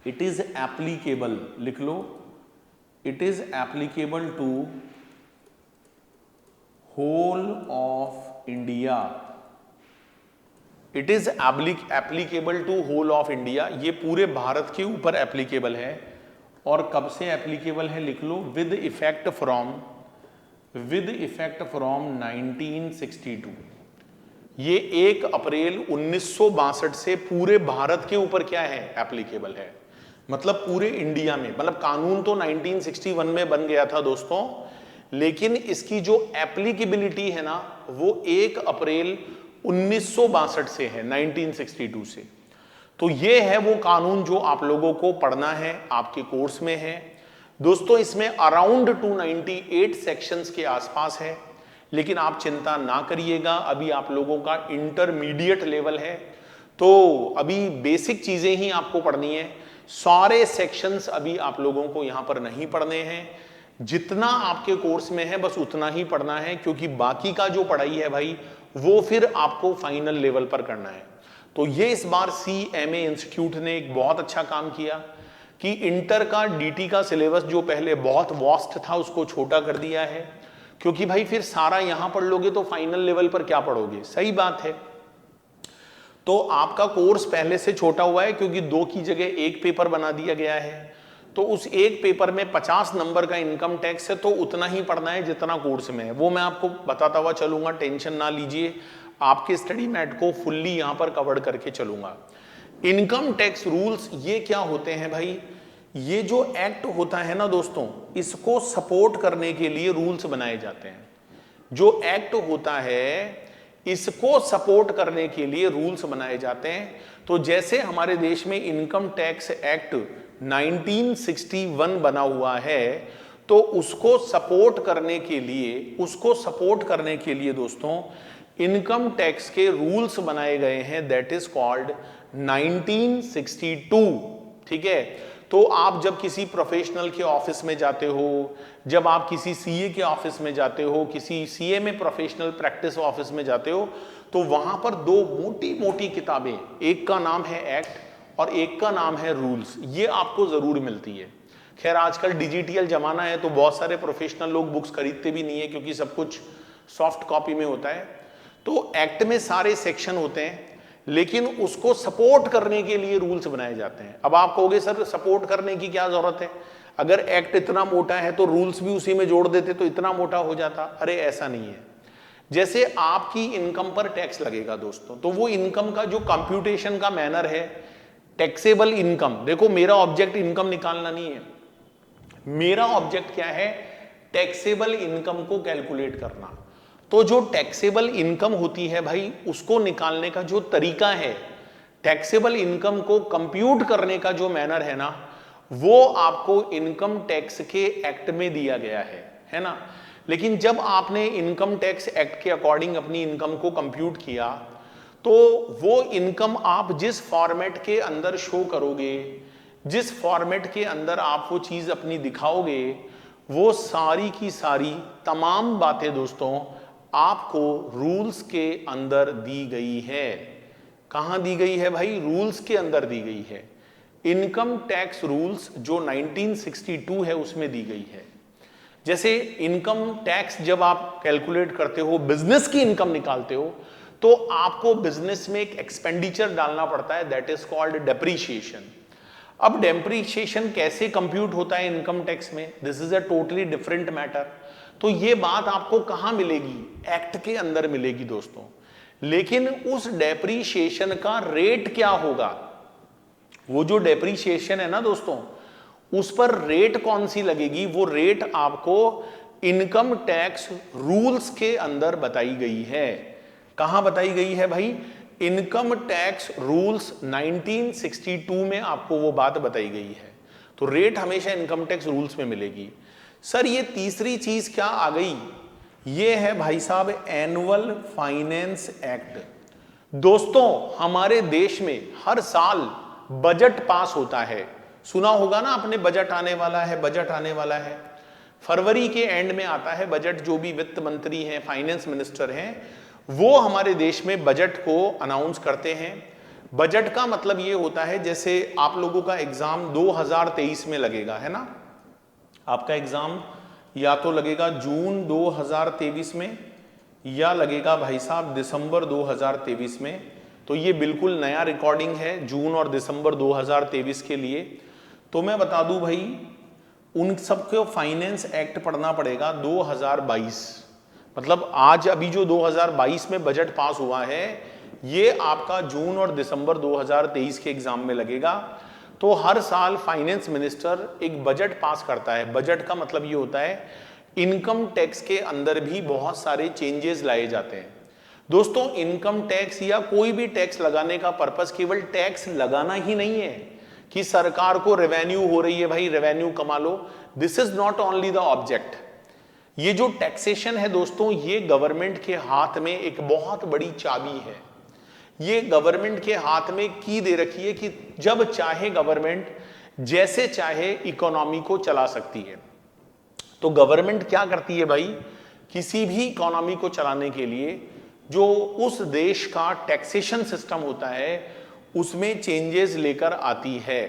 इट इज एप्लीकेबल, लिख लो, it is applicable to whole of India. It is applicable to whole of India, ये पूरे भारत के ऊपर एप्लीकेबल है। और कब से एप्लीकेबल है, लिख लो, विद इफेक्ट फ्रॉम 1962। ये 1 अप्रैल 1962 से पूरे भारत के ऊपर क्या है, एप्लीकेबल है। मतलब पूरे इंडिया में, मतलब कानून तो 1961 में बन गया था दोस्तों, लेकिन इसकी जो एप्लीकेबिलिटी है ना वो 1 अप्रैल 1962 से है, 1962 से। तो ये है वो कानून जो आप लोगों को पढ़ना है, आपके कोर्स में है दोस्तों। इसमें अराउंड 298 सेक्शंस के आसपास है, लेकिन आप चिंता ना करिएगा, अभी आप लोगों का इंटरमीडिएट लेवल है, तो अभी बेसिक चीजें ही आपको पढ़नी है। सारे सेक्शंस अभी आप लोगों को यहां पर नहीं पढ़ने हैं, जितना आपके कोर्स में है बस उतना ही पढ़ना है, क्योंकि बाकी का जो पढ़ाई है भाई वो फिर आपको फाइनल लेवल पर करना है। तो ये इस बार CMA इंस्टीट्यूट ने एक बहुत अच्छा काम किया कि इंटर का DT का सिलेबस जो पहले बहुत वास्ट था उसको छोटा कर दिया है, क्योंकि भाई फिर सारा यहां पढ़ लोगे तो फाइनल लेवल पर क्या पढ़ोगे, सही बात है। तो आपका कोर्स पहले से छोटा हुआ है, क्योंकि 2 की जगह 1 पेपर बना दिया गया है। तो उस 1 पेपर में 50 नंबर का इनकम टैक्स है, तो उतना ही पढ़ना है जितना कोर्स में है, वो मैं आपको बताता हुआ चलूंगा, टेंशन ना लीजिए। आपके स्टडी मैट को फुल्ली यहां पर कवर करके चलूंगा। इनकम टैक्स रूल्स ये क्या होते हैं भाई, ये जो एक्ट होता है ना दोस्तों, इसको सपोर्ट करने के लिए रूल्स बनाए जाते हैं। जो एक्ट होता है इसको सपोर्ट करने के लिए रूल्स बनाए जाते हैं। तो जैसे हमारे देश में इनकम टैक्स एक्ट 1961 बना हुआ है, तो उसको सपोर्ट करने के लिए दोस्तों इनकम टैक्स के रूल्स बनाए गए हैं, दैट इज कॉल्ड 1962। ठीक है, तो आप जब किसी प्रोफेशनल के ऑफिस में जाते हो, जब आप किसी CA के ऑफिस में जाते हो, किसी CMA प्रोफेशनल प्रैक्टिस ऑफिस में जाते हो, तो वहां पर 2 मोटी मोटी किताबें, एक का नाम है एक्ट और एक का नाम है रूल्स, ये आपको जरूर मिलती है। खैर आजकल डिजिटल जमाना है, तो बहुत सारे प्रोफेशनल लोग बुक्स खरीदते भी नहीं है, क्योंकि सब कुछ सॉफ्ट कॉपी में होता है। तो एक्ट में सारे सेक्शन होते हैं, लेकिन उसको सपोर्ट करने के लिए रूल्स बनाए जाते हैं। अब आप कहोगे सर सपोर्ट करने की क्या जरूरत है, अगर एक्ट इतना मोटा है तो रूल्स भी उसी में जोड़ देते तो इतना मोटा हो जाता। अरे ऐसा नहीं है। जैसे आपकी इनकम पर टैक्स लगेगा दोस्तों, तो वो इनकम का जो कंप्यूटेशन का मैनर है, टैक्सेबल इनकम, देखो मेरा ऑब्जेक्ट इनकम निकालना नहीं है, मेरा ऑब्जेक्ट क्या है, टैक्सेबल इनकम को कैलकुलेट करना। तो जो टैक्सेबल इनकम होती है भाई, उसको निकालने का जो तरीका है, टैक्सेबल इनकम को कंप्यूट करने का जो मैनर है ना, वो आपको इनकम टैक्स के एक्ट में दिया गया है ना। लेकिन जब आपने इनकम टैक्स एक्ट के अकॉर्डिंग अपनी इनकम को कंप्यूट किया, तो वो इनकम आप जिस फॉर्मेट के अंदर शो करोगे, जिस फॉर्मेट के अंदर आप वो चीज अपनी दिखाओगे, वो सारी की सारी तमाम बातें दोस्तों आपको रूल्स के अंदर दी गई है। कहां दी गई है भाई, रूल्स के अंदर दी गई है। इनकम टैक्स रूल्स जो 1962 है उसमें दी गई है। जैसे इनकम टैक्स जब आप कैलकुलेट करते हो, बिजनेस की इनकम निकालते हो, तो आपको बिजनेस में एक एक्सपेंडिचर डालना पड़ता है, दैट इज कॉल्ड डेप्रीशिएशन। अब डेप्रीशिएशन कैसे कंप्यूट होता है इनकम टैक्स में, this is a totally different matter. तो ये बात आपको कहां मिलेगी, एक्ट के अंदर मिलेगी दोस्तों। लेकिन उस डेप्रीशिएशन का रेट क्या होगा, वो जो डेप्रीशिएशन है ना दोस्तों, उस पर रेट कौन सी लगेगी, वो रेट आपको इनकम टैक्स रूल्स के अंदर बताई गई है। कहां बताई गई है भाई, इनकम टैक्स रूल्स 1962 में आपको वो बात बताई गई है। तो रेट हमेशा इनकम टैक्स रूल्स में मिलेगी। सर ये तीसरी चीज क्या आ गई, ये है भाई साहब एनुअल फाइनेंस एक्ट। दोस्तों हमारे देश में हर साल बजट पास होता है, सुना होगा ना आपने, बजट आने वाला है, बजट आने वाला है। फरवरी के एंड में आता है बजट। जो भी वित्त मंत्री हैं, फाइनेंस मिनिस्टर हैं, वो हमारे देश में बजट को अनाउंस करते हैं। बजट का मतलब ये होता है, जैसे आप लोगों का एग्जाम 2023 में लगेगा, है ना। आपका एग्जाम या तो लगेगा जून 2023 में या लगेगा भाई साहब दिसंबर 2023 में। तो ये बिल्कुल नया रिकॉर्डिंग है जून और दिसंबर 2023 के लिए। तो मैं बता दूं भाई, उन सबको फाइनेंस एक्ट पढ़ना पड़ेगा 2022। मतलब आज अभी जो 2022 में बजट पास हुआ है, ये आपका जून और दिसंबर 2023 के एग्जाम में लगेगा। तो हर साल फाइनेंस मिनिस्टर एक बजट पास करता है। बजट का मतलब ये होता है इनकम टैक्स के अंदर भी बहुत सारे चेंजेस लाए जाते हैं। दोस्तों, इनकम टैक्स या कोई भी टैक्स लगाने का पर्पस केवल टैक्स लगाना ही नहीं है कि सरकार को रेवेन्यू हो रही है, भाई रेवेन्यू कमा लो। This is not only the object. ये जो टैक्सेशन है दोस्तों, ये गवर्नमेंट के हाथ में एक बहुत बड़ी चाबी है। ये गवर्नमेंट के हाथ में की दे रखी है कि जब चाहे गवर्नमेंट जैसे चाहे इकोनॉमी को चला सकती है। तो गवर्नमेंट क्या करती है भाई, किसी भी इकोनॉमी को चलाने के लिए जो उस देश का टैक्सेशन सिस्टम होता है उसमें चेंजेस लेकर आती है,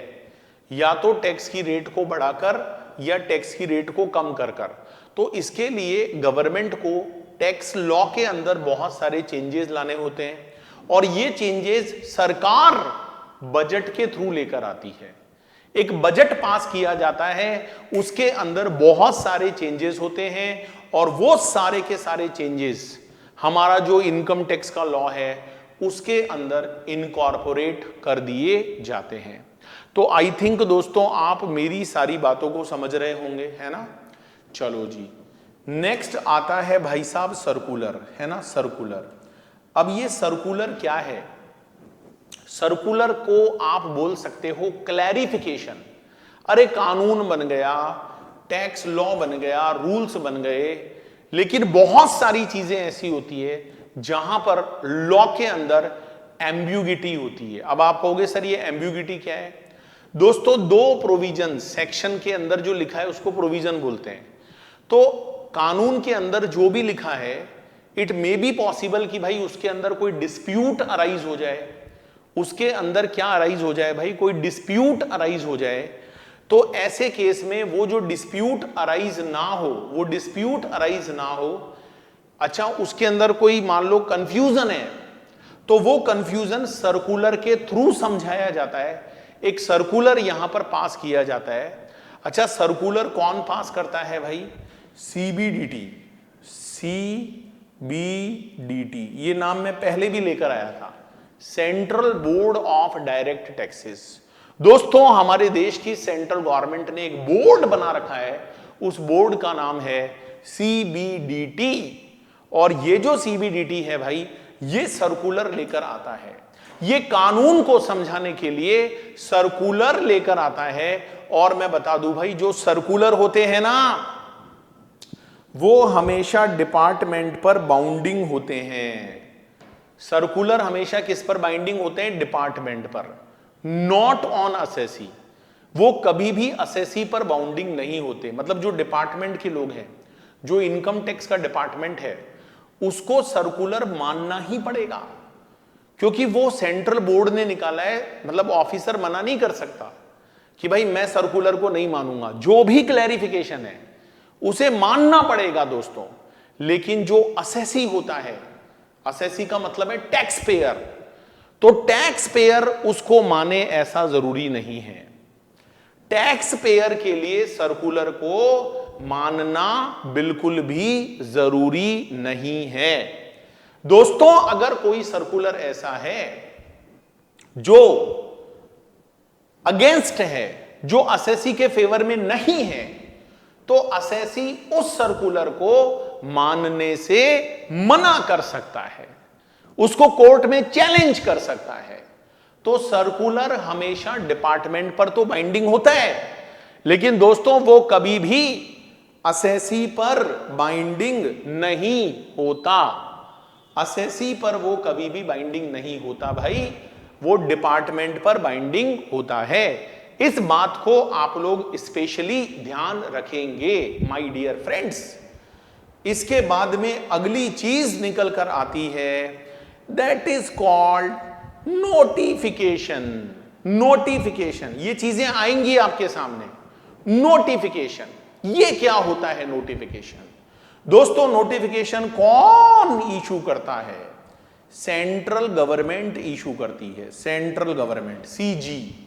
या तो टैक्स की रेट को बढ़ाकर या टैक्स की रेट को कम कर कर। तो इसके लिए गवर्नमेंट को टैक्स लॉ के अंदर बहुत सारे चेंजेस लाने होते हैं और ये चेंजेस सरकार बजट के थ्रू लेकर आती है। एक बजट पास किया जाता है, उसके अंदर बहुत सारे चेंजेस होते हैं और वो सारे के सारे चेंजेस हमारा जो इनकम टैक्स का लॉ है उसके अंदर इनकॉर्पोरेट कर दिए जाते हैं। तो आई थिंक दोस्तों आप मेरी सारी बातों को समझ रहे होंगे, है ना। चलो जी, नेक्स्ट आता है भाई साहब सर्कुलर, है ना, सर्कुलर। अब ये सर्कुलर क्या है? सर्कुलर को आप बोल सकते हो क्लैरिफिकेशन। अरे कानून बन गया, टैक्स लॉ बन गया, रूल्स बन गए, लेकिन बहुत सारी चीजें ऐसी होती है जहां पर लॉ के अंदर एम्बिग्युइटी होती है। अब आप कहोगे सर ये एम्बिग्युइटी क्या है? दोस्तों, दो प्रोविजन सेक्शन के अंदर जो लिखा है उसको प्रोविजन बोलते हैं। तो कानून के अंदर जो भी लिखा है, इट मे बी पॉसिबल कि भाई उसके अंदर कोई डिस्प्यूट अराइज हो जाए। उसके अंदर क्या अराइज हो जाए भाई? कोई डिस्प्यूट अराइज हो जाए। तो ऐसे केस में वो जो डिस्प्यूट अराइज ना हो, वो डिस्प्यूट अराइज ना हो, अच्छा उसके अंदर कोई मान लो कंफ्यूजन है, तो वो कंफ्यूजन सर्कुलर के थ्रू समझाया जाता है। एक सर्कुलर यहां पर पास किया जाता है। अच्छा, सर्कुलर कौन पास करता है भाई? सीबीडीटी। सीबीडीटी ये नाम मैं पहले भी लेकर आया था, central board of direct taxes. दोस्तों, हमारे देश की सेंट्रल गवर्नमेंट ने एक बोर्ड बना रखा है, उस बोर्ड का नाम है सीबीडीटी। और ये जो सीबीडीटी है भाई, ये सर्कुलर लेकर आता है। ये कानून को समझाने के लिए सर्कुलर लेकर आता है। और मैं बता दूं भाई, जो सर्कुलर होते हैं ना, वो हमेशा डिपार्टमेंट पर बाउंडिंग होते हैं। सर्कुलर हमेशा किस पर बाइंडिंग होते हैं? डिपार्टमेंट पर, नॉट ऑन असेसी। वो कभी भी असेसी पर बाउंडिंग नहीं होते। मतलब जो डिपार्टमेंट के लोग हैं, जो इनकम टैक्स का डिपार्टमेंट है, उसको सर्कुलर मानना ही पड़ेगा, क्योंकि वो सेंट्रल बोर्ड ने निकाला है। मतलब ऑफिसर मना नहीं कर सकता कि भाई मैं सर्कुलर को नहीं मानूंगा। जो भी क्लैरिफिकेशन है उसे मानना पड़ेगा दोस्तों। लेकिन जो असेसी होता है, असेसी का मतलब है टैक्स पेयर, तो टैक्स पेयर उसको माने ऐसा जरूरी नहीं है। टैक्स पेयर के लिए सर्कुलर को मानना बिल्कुल भी जरूरी नहीं है। दोस्तों, अगर कोई सर्कुलर ऐसा है जो अगेंस्ट है, जो असेसी के फेवर में नहीं है, तो असेसी उस सर्कुलर को मानने से मना कर सकता है, उसको कोर्ट में चैलेंज कर सकता है। तो सर्कुलर हमेशा डिपार्टमेंट पर तो बाइंडिंग होता है, लेकिन दोस्तों वो कभी भी असेसी पर बाइंडिंग नहीं होता। असेसी पर वो कभी भी बाइंडिंग नहीं होता भाई, वो डिपार्टमेंट पर बाइंडिंग होता है। इस बात को आप लोग स्पेशली ध्यान रखेंगे माय डियर फ्रेंड्स। इसके बाद में अगली चीज निकल कर आती है, that is called notification. Notification, ये चीजें आएंगी आपके सामने। नोटिफिकेशन, ये क्या होता है नोटिफिकेशन? दोस्तों नोटिफिकेशन कौन इशू करता है? सेंट्रल गवर्नमेंट इशू करती है। Central government, CG.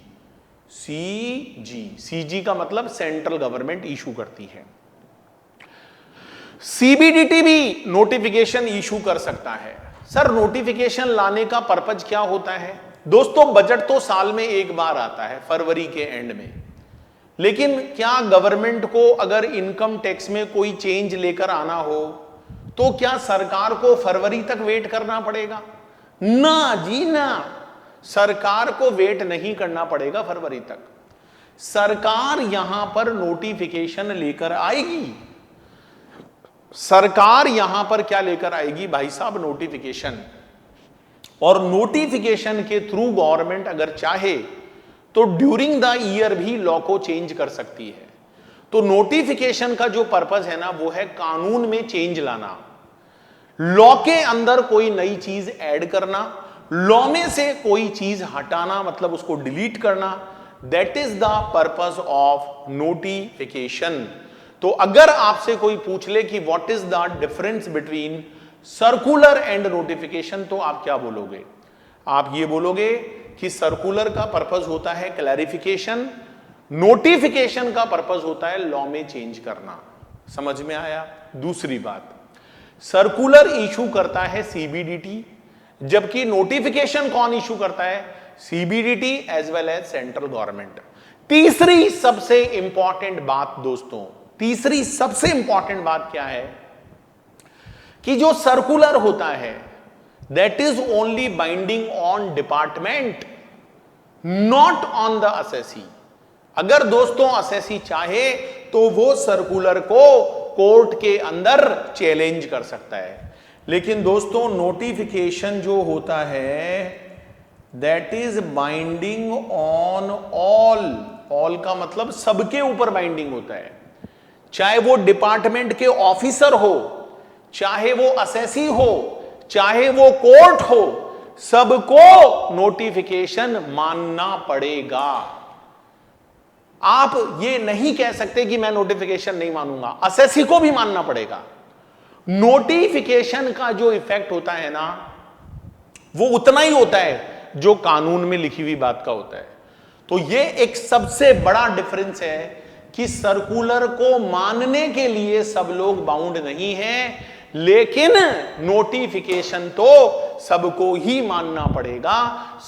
सीजी का मतलब सेंट्रल गवर्नमेंट इशू करती है। सीबीडीटी भी नोटिफिकेशन इशू कर सकता है। सर नोटिफिकेशन लाने का पर्पज क्या होता है? दोस्तों बजट तो साल में एक बार आता है, फरवरी के एंड में। लेकिन क्या गवर्नमेंट को अगर इनकम टैक्स में कोई चेंज लेकर आना हो तो क्या सरकार को फरवरी तक वेट करना पड़ेगा? ना जी ना, सरकार को वेट नहीं करना पड़ेगा फरवरी तक। सरकार यहां पर नोटिफिकेशन लेकर आएगी। सरकार यहां पर क्या लेकर आएगी भाई साहब? नोटिफिकेशन। और नोटिफिकेशन के थ्रू गवर्नमेंट अगर चाहे तो ड्यूरिंग द ईयर भी लॉ को चेंज कर सकती है। तो नोटिफिकेशन का जो पर्पस है ना, वो है कानून में चेंज लाना, लॉ के अंदर कोई नई चीज ऐड करना, लॉ में से कोई चीज हटाना, मतलब उसको डिलीट करना। That is the purpose of notification. तो अगर आपसे कोई पूछ ले कि what is the difference between circular and notification, तो आप क्या बोलोगे? आप ये बोलोगे कि सर्कुलर का पर्पस होता है क्लैरिफिकेशन, नोटिफिकेशन का पर्पस होता है लॉ में चेंज करना। समझ में आया? दूसरी बात, सर्कुलर इशू करता है सीबीडीटी, जबकि नोटिफिकेशन कौन इशू करता है? CBDT as well as central government. तीसरी सबसे इंपॉर्टेंट बात दोस्तों, तीसरी सबसे इंपॉर्टेंट बात क्या है कि जो सर्कुलर होता है that is only binding on department, not on the assessee. अगर दोस्तों असेसी चाहे तो वो सर्कुलर को कोर्ट के अंदर चैलेंज कर सकता है। लेकिन दोस्तों नोटिफिकेशन जो होता है that is binding on all. All का मतलब सबके ऊपर बाइंडिंग होता है, चाहे वो डिपार्टमेंट के ऑफिसर हो, चाहे वो असेसी हो, चाहे वो कोर्ट हो, सबको नोटिफिकेशन मानना पड़ेगा। आप ये नहीं कह सकते कि मैं नोटिफिकेशन नहीं मानूंगा, असेसी को भी मानना पड़ेगा। नोटिफिकेशन का जो इफेक्ट होता है ना, वो उतना ही होता है जो कानून में लिखी हुई बात का होता है। तो ये एक सबसे बड़ा डिफरेंस है कि सर्कुलर को मानने के लिए सब लोग बाउंड नहीं हैं, लेकिन नोटिफिकेशन तो सबको ही मानना पड़ेगा,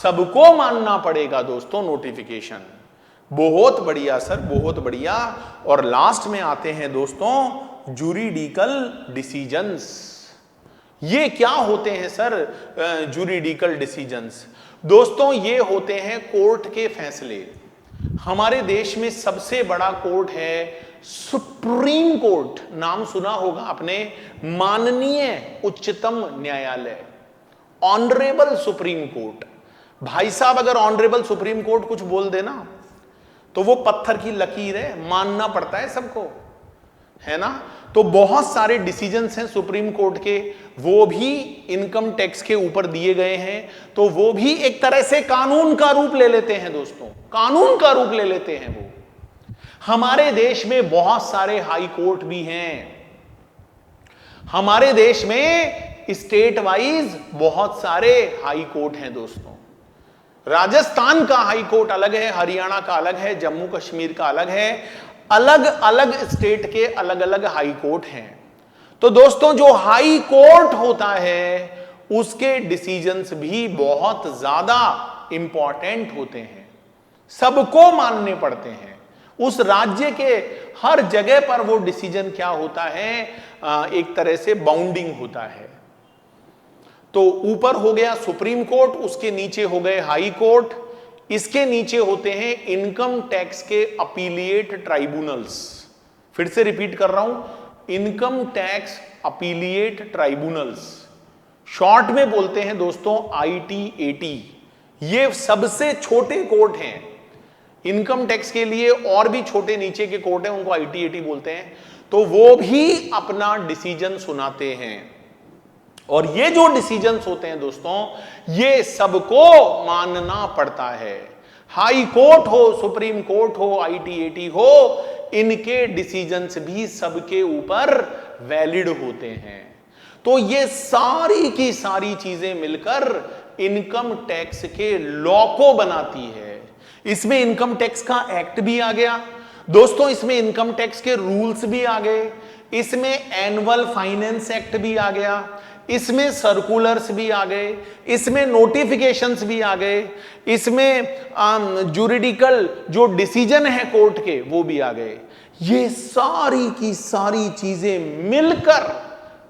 सबको मानना पड़ेगा दोस्तों नोटिफिकेशन। बहुत बढ़िया सर, बहुत बढ़िया। और लास्ट में आते हैं दोस्तों जूरिडिकल डिसीजंस। ये क्या होते हैं सर जूरिडिकल डिसीजंस? दोस्तों ये होते हैं कोर्ट के फैसले। हमारे देश में सबसे बड़ा कोर्ट है सुप्रीम कोर्ट, नाम सुना होगा आपने, माननीय उच्चतम न्यायालय, ऑनरेबल सुप्रीम कोर्ट। भाई साहब अगर ऑनरेबल सुप्रीम कोर्ट कुछ बोल देना तो वो पत्थर की लकीर है, मानना पड़ता है सबको, है ना। तो बहुत सारे डिसीजंस हैं सुप्रीम कोर्ट के, वो भी इनकम टैक्स के ऊपर दिए गए हैं, तो वो भी एक तरह से कानून का रूप ले लेते हैं दोस्तों, कानून का रूप ले लेते हैं वो। हमारे देश में बहुत सारे हाई कोर्ट भी हैं, हमारे देश में स्टेट वाइज बहुत सारे हाई कोर्ट हैं दोस्तों। राजस्थान का हाई कोर्ट अलग है, हरियाणा का अलग है, जम्मू कश्मीर का अलग है, अलग अलग स्टेट के अलग अलग हाई कोर्ट हैं। तो दोस्तों जो हाई कोर्ट होता है उसके डिसीजंस भी बहुत ज्यादा इंपॉर्टेंट होते हैं, सबको मानने पड़ते हैं। उस राज्य के हर जगह पर वो डिसीजन क्या होता है, एक तरह से बाउंडिंग होता है। तो ऊपर हो गया सुप्रीम कोर्ट, उसके नीचे हो गए हाई कोर्ट, इसके नीचे होते हैं इनकम टैक्स के अपीलिएट ट्राइब्यूनल्स। फिर से रिपीट कर रहा हूं, income tax appellate tribunals, short में बोलते हैं दोस्तों ITAT। ये सबसे छोटे कोर्ट हैं, इनकम टैक्स के लिए और भी छोटे नीचे के कोर्ट हैं, उनको आईटी बोलते हैं, तो वो भी अपना डिसीजन सुनाते हैं। और ये जो डिसीजंस होते हैं दोस्तों, ये सबको मानना पड़ता है। हाई कोर्ट हो, सुप्रीम कोर्ट हो, आईटी हो, इनके डिसीजंस भी सबके ऊपर वैलिड होते हैं। तो ये सारी की सारी चीजें मिलकर इनकम टैक्स के लॉ को बनाती है। इसमें इनकम टैक्स का एक्ट भी आ गया दोस्तों, इसमें इनकम टैक्स के रूल्स भी आ गए, इसमें एनुअल फाइनेंस एक्ट भी आ गया, इसमें सर्कुलर्स भी आ गए, इसमें नोटिफिकेशंस भी आ गए, इसमें जुरिडिकल जो डिसीजन है कोर्ट के वो भी आ गए। ये सारी की सारी चीजें मिलकर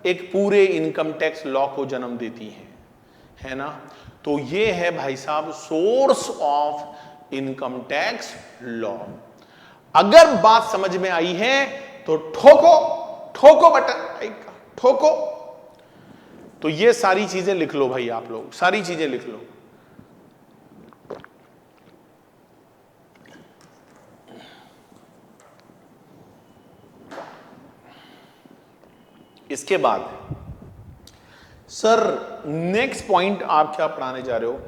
एक पूरे इनकम टैक्स लॉ को जन्म देती हैं, है ना। तो ये है भाई साहब source of income tax law. अगर बात समझ में आई है तो ठोको बटन, ठोको। तो ये सारी चीजें लिख लो भाई, आप लोग सारी चीजें लिख लो। इसके बाद सर नेक्स्ट पॉइंट आप क्या पढ़ाने जा रहे हो?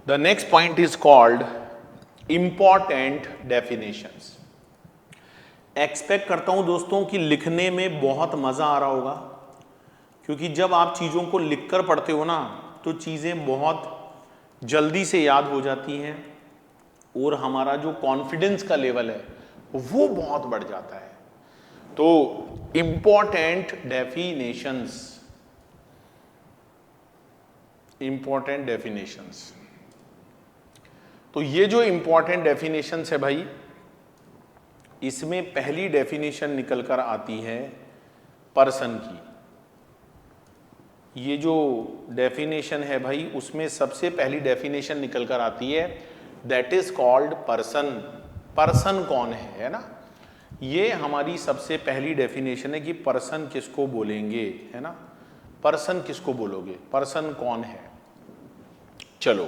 The next point is called important definitions. Expect करता हूं दोस्तों कि लिखने में बहुत मजा आ रहा होगा, क्योंकि जब आप चीजों को लिखकर पढ़ते हो ना तो चीजें बहुत जल्दी से याद हो जाती हैं और हमारा जो कॉन्फिडेंस का लेवल है वो बहुत बढ़ जाता है। तो इंपॉर्टेंट डेफिनेशंस, इंपॉर्टेंट डेफिनेशंस, तो ये जो इंपॉर्टेंट डेफिनेशंस है भाई, इसमें पहली डेफिनेशन निकल कर आती है पर्सन की। ये जो डेफिनेशन है भाई उसमें सबसे पहली डेफिनेशन निकल कर आती है, that is called person. Person कौन है ना, ये हमारी सबसे पहली डेफिनेशन है कि पर्सन किसको बोलेंगे, है ना। पर्सन किसको बोलोगे, पर्सन कौन है। चलो,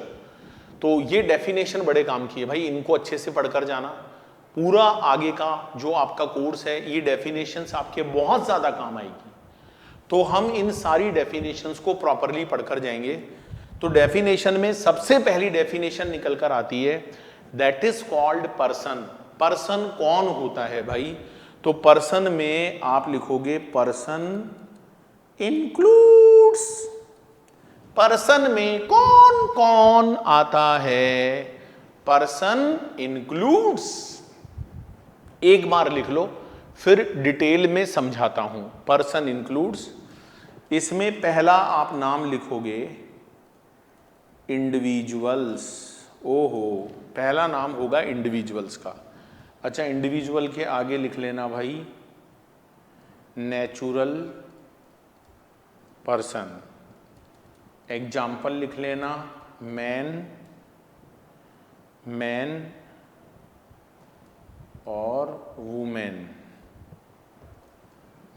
तो ये डेफिनेशन बड़े काम की है भाई, इनको अच्छे से पढ़कर जाना। पूरा आगे का जो आपका कोर्स है ये डेफिनेशंस आपके बहुत ज्यादा काम आएगी। तो हम इन सारी डेफिनेशंस को प्रॉपरली पढ़कर जाएंगे। तो डेफिनेशन में सबसे पहली डेफिनेशन निकल कर आती है, that is called person. Person कौन होता है भाई? तो पर्सन में आप लिखोगे पर्सन इंक्लूड्स। पर्सन में कौन कौन आता है? Person includes. एक बार लिख लो फिर डिटेल में समझाता हूं। पर्सन इंक्लूड्स, इसमें पहला आप नाम लिखोगे इंडिविजुअल्स। ओहो, पहला नाम होगा इंडिविजुअल्स का। अच्छा, इंडिविजुअल के आगे लिख लेना भाई नेचुरल पर्सन। एग्जाम्पल लिख लेना मैन, मैन और वुमेन।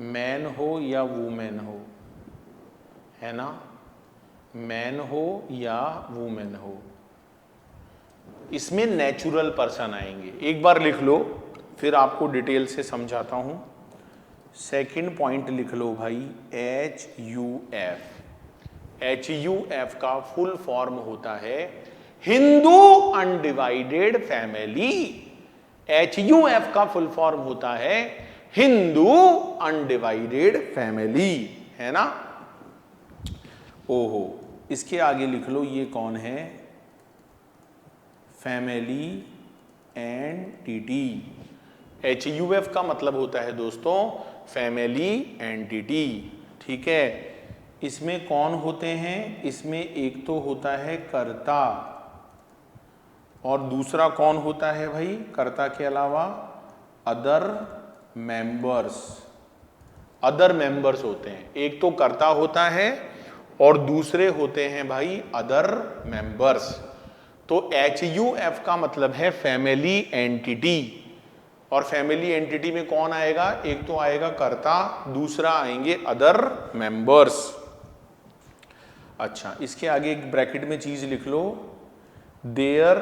मैन हो या वुमेन हो, है ना, मैन हो या वुमेन हो, इसमें नेचुरल पर्सन आएंगे। एक बार लिख लो फिर आपको डिटेल से समझाता हूं। सेकंड पॉइंट लिख लो भाई HUF। HUF का फुल फॉर्म होता है हिंदू अनडिवाइडेड फैमिली। HUF का फुल फॉर्म होता है हिंदू अनडिवाइडेड फैमिली, है ना। ओहो, इसके आगे लिख लो ये कौन है? Family entity. HUF का मतलब होता है दोस्तों फैमिली एंटिटी, ठीक है। इसमें कौन होते हैं? इसमें एक तो होता है कर्ता और दूसरा कौन होता है भाई कर्ता के अलावा? Other members. अदर मेंबर्स होते हैं, एक तो कर्ता होता है और दूसरे होते हैं भाई अदर मेंबर्स। तो HUF का मतलब है फैमिली एंटिटी, और फैमिली एंटिटी में कौन आएगा? एक तो आएगा कर्ता, दूसरा आएंगे अदर मेंबर्स। अच्छा, इसके आगे एक ब्रैकेट में चीज लिख लो, there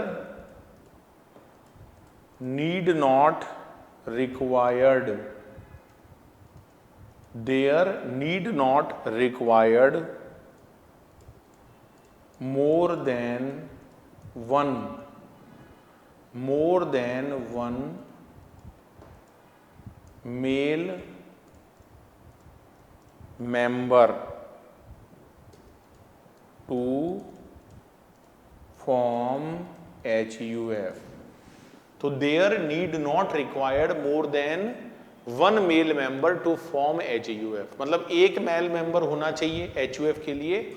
need not required, there need not required more than one male member to form HUF। तो there need not required more than one male member to form HUF, मतलब एक मेल मेंबर होना चाहिए HUF के लिए,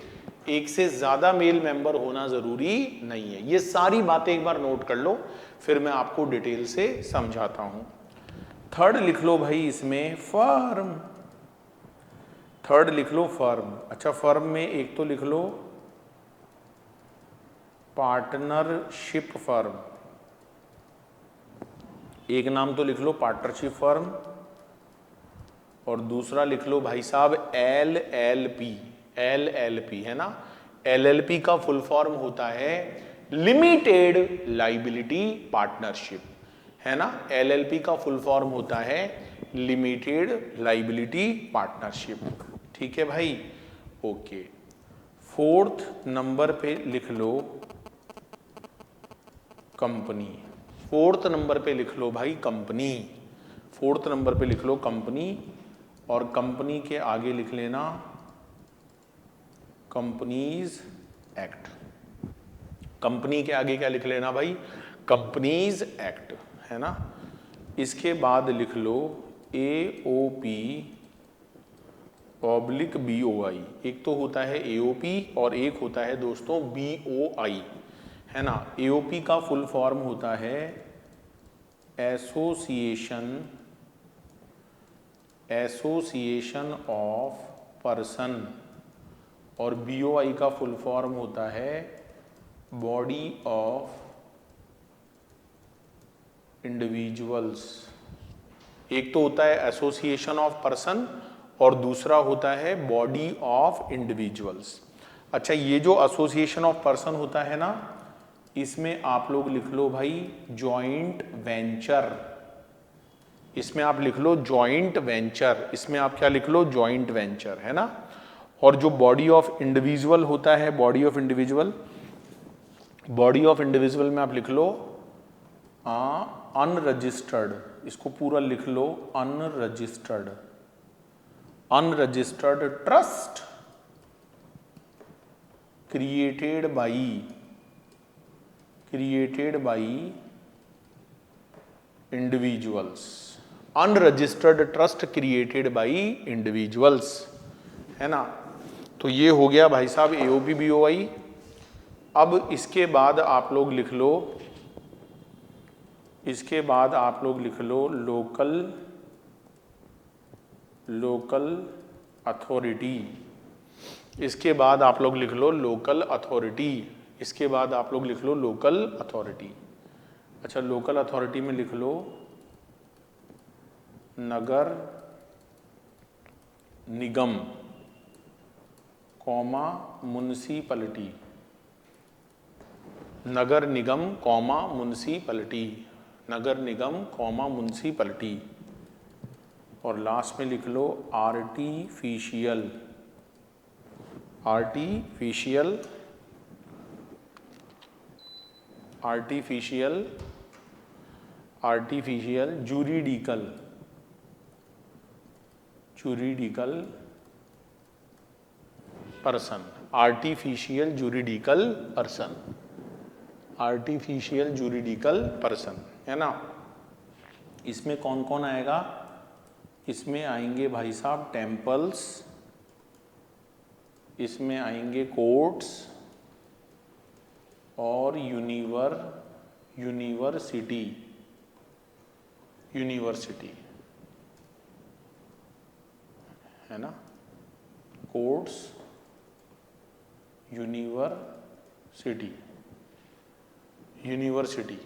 एक से ज्यादा मेल मेंबर होना जरूरी नहीं है। ये सारी बातें एक बार नोट कर लो, फिर मैं आपको डिटेल से समझाता हूं। थर्ड लिख लो भाई इसमें फर्म, थर्ड लिख लो फर्म। अच्छा, फर्म में एक तो लिख लो पार्टनरशिप फर्म, एक नाम तो लिख लो पार्टनरशिप फर्म, और दूसरा लिख लो भाई साहब LLP। LLP है ना, LLP का फुल फॉर्म होता है लिमिटेड लाइबिलिटी पार्टनरशिप, है ना। LLP का फुल फॉर्म होता है लिमिटेड लाइबिलिटी पार्टनरशिप। ठीक है भाई, ओके। फोर्थ नंबर पे लिख लो कंपनी, फोर्थ नंबर पे लिख लो भाई कंपनी, फोर्थ नंबर पे लिख लो कंपनी, और कंपनी के आगे लिख लेना कंपनीज एक्ट। कंपनी के आगे क्या लिख लेना भाई, कंपनीज एक्ट, है ना। इसके बाद लिख लो AOP ऑब्लिक BOI। एक तो होता है AOP और एक होता है दोस्तों BOI, है ना। AOP का फुल फॉर्म होता है एसोसिएशन ऑफ पर्सन, और BOI का फुल फॉर्म होता है बॉडी ऑफ इंडिविजुअल्स। एक तो होता है एसोसिएशन ऑफ पर्सन और दूसरा होता है बॉडी ऑफ इंडिविजुअल्स। अच्छा, ये जो एसोसिएशन ऑफ पर्सन होता है ना, इसमें आप लोग लिख लो भाई जॉइंट वेंचर, इसमें आप लिख लो जॉइंट वेंचर, इसमें आप क्या लिख लो जॉइंट वेंचर, है ना। और जो बॉडी ऑफ इंडिविजुअल होता है, body of individual, body of individual में आप लिख लो अनरजिस्टर्ड, इसको पूरा लिख लो unregistered, unregistered trust created by individuals, unregistered trust created by individuals, है ना। तो ये हो गया भाई साहब AOP BOI। अब इसके बाद आप लोग लिख लो, इसके बाद आप लोग लिख लो लोकल अथॉरिटी, इसके बाद आप लोग लिख लो लोकल अथॉरिटी, इसके बाद आप लोग लिख लो लोकल अथॉरिटी। अच्छा, लोकल अथॉरिटी में लिख लो नगर निगम कॉमा म्युनिसिपैलिटी, नगर निगम कॉमा म्युनिसिपैलिटी, नगर निगम कॉमा म्युनिसिपैलिटी, और लास्ट में लिख लो artificial juridical person, artificial juridical person, artificial juridical person, है ना। इसमें कौन कौन आएगा, इसमें आएंगे भाई साहब टेम्पल्स, इसमें आएंगे कोर्ट्स और यूनिवर्सिटी, है ना। Courts, university, universities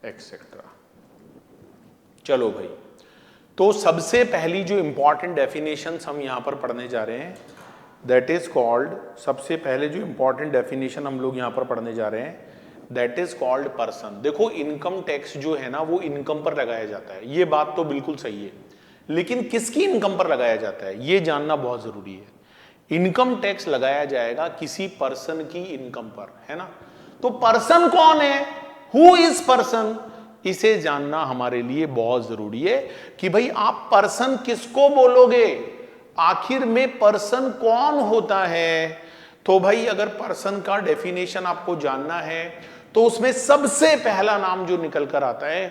etcetera. चलो भाई, तो सबसे पहली जो इंपॉर्टेंट डेफिनेशन हम यहां पर पढ़ने जा रहे हैं, दैट इज कॉल्ड, सबसे पहले जो इंपॉर्टेंट डेफिनेशन हम लोग यहां पर पढ़ने जा रहे हैं, दैट इज कॉल्ड पर्सन। देखो इनकम टैक्स जो है ना वो इनकम पर लगाया जाता है, ये बात तो बिल्कुल सही है, लेकिन किसकी इनकम पर लगाया जाता है ये जानना बहुत जरूरी है। इनकम टैक्स लगाया जाएगा किसी पर्सन की इनकम पर, है ना। तो पर्सन कौन है, हु इज पर्सन, इसे जानना हमारे लिए बहुत जरूरी है कि भाई आप पर्सन किसको बोलोगे, आखिर में पर्सन कौन होता है। तो भाई अगर पर्सन का डेफिनेशन आपको जानना है तो उसमें सबसे पहला नाम जो निकल कर आता है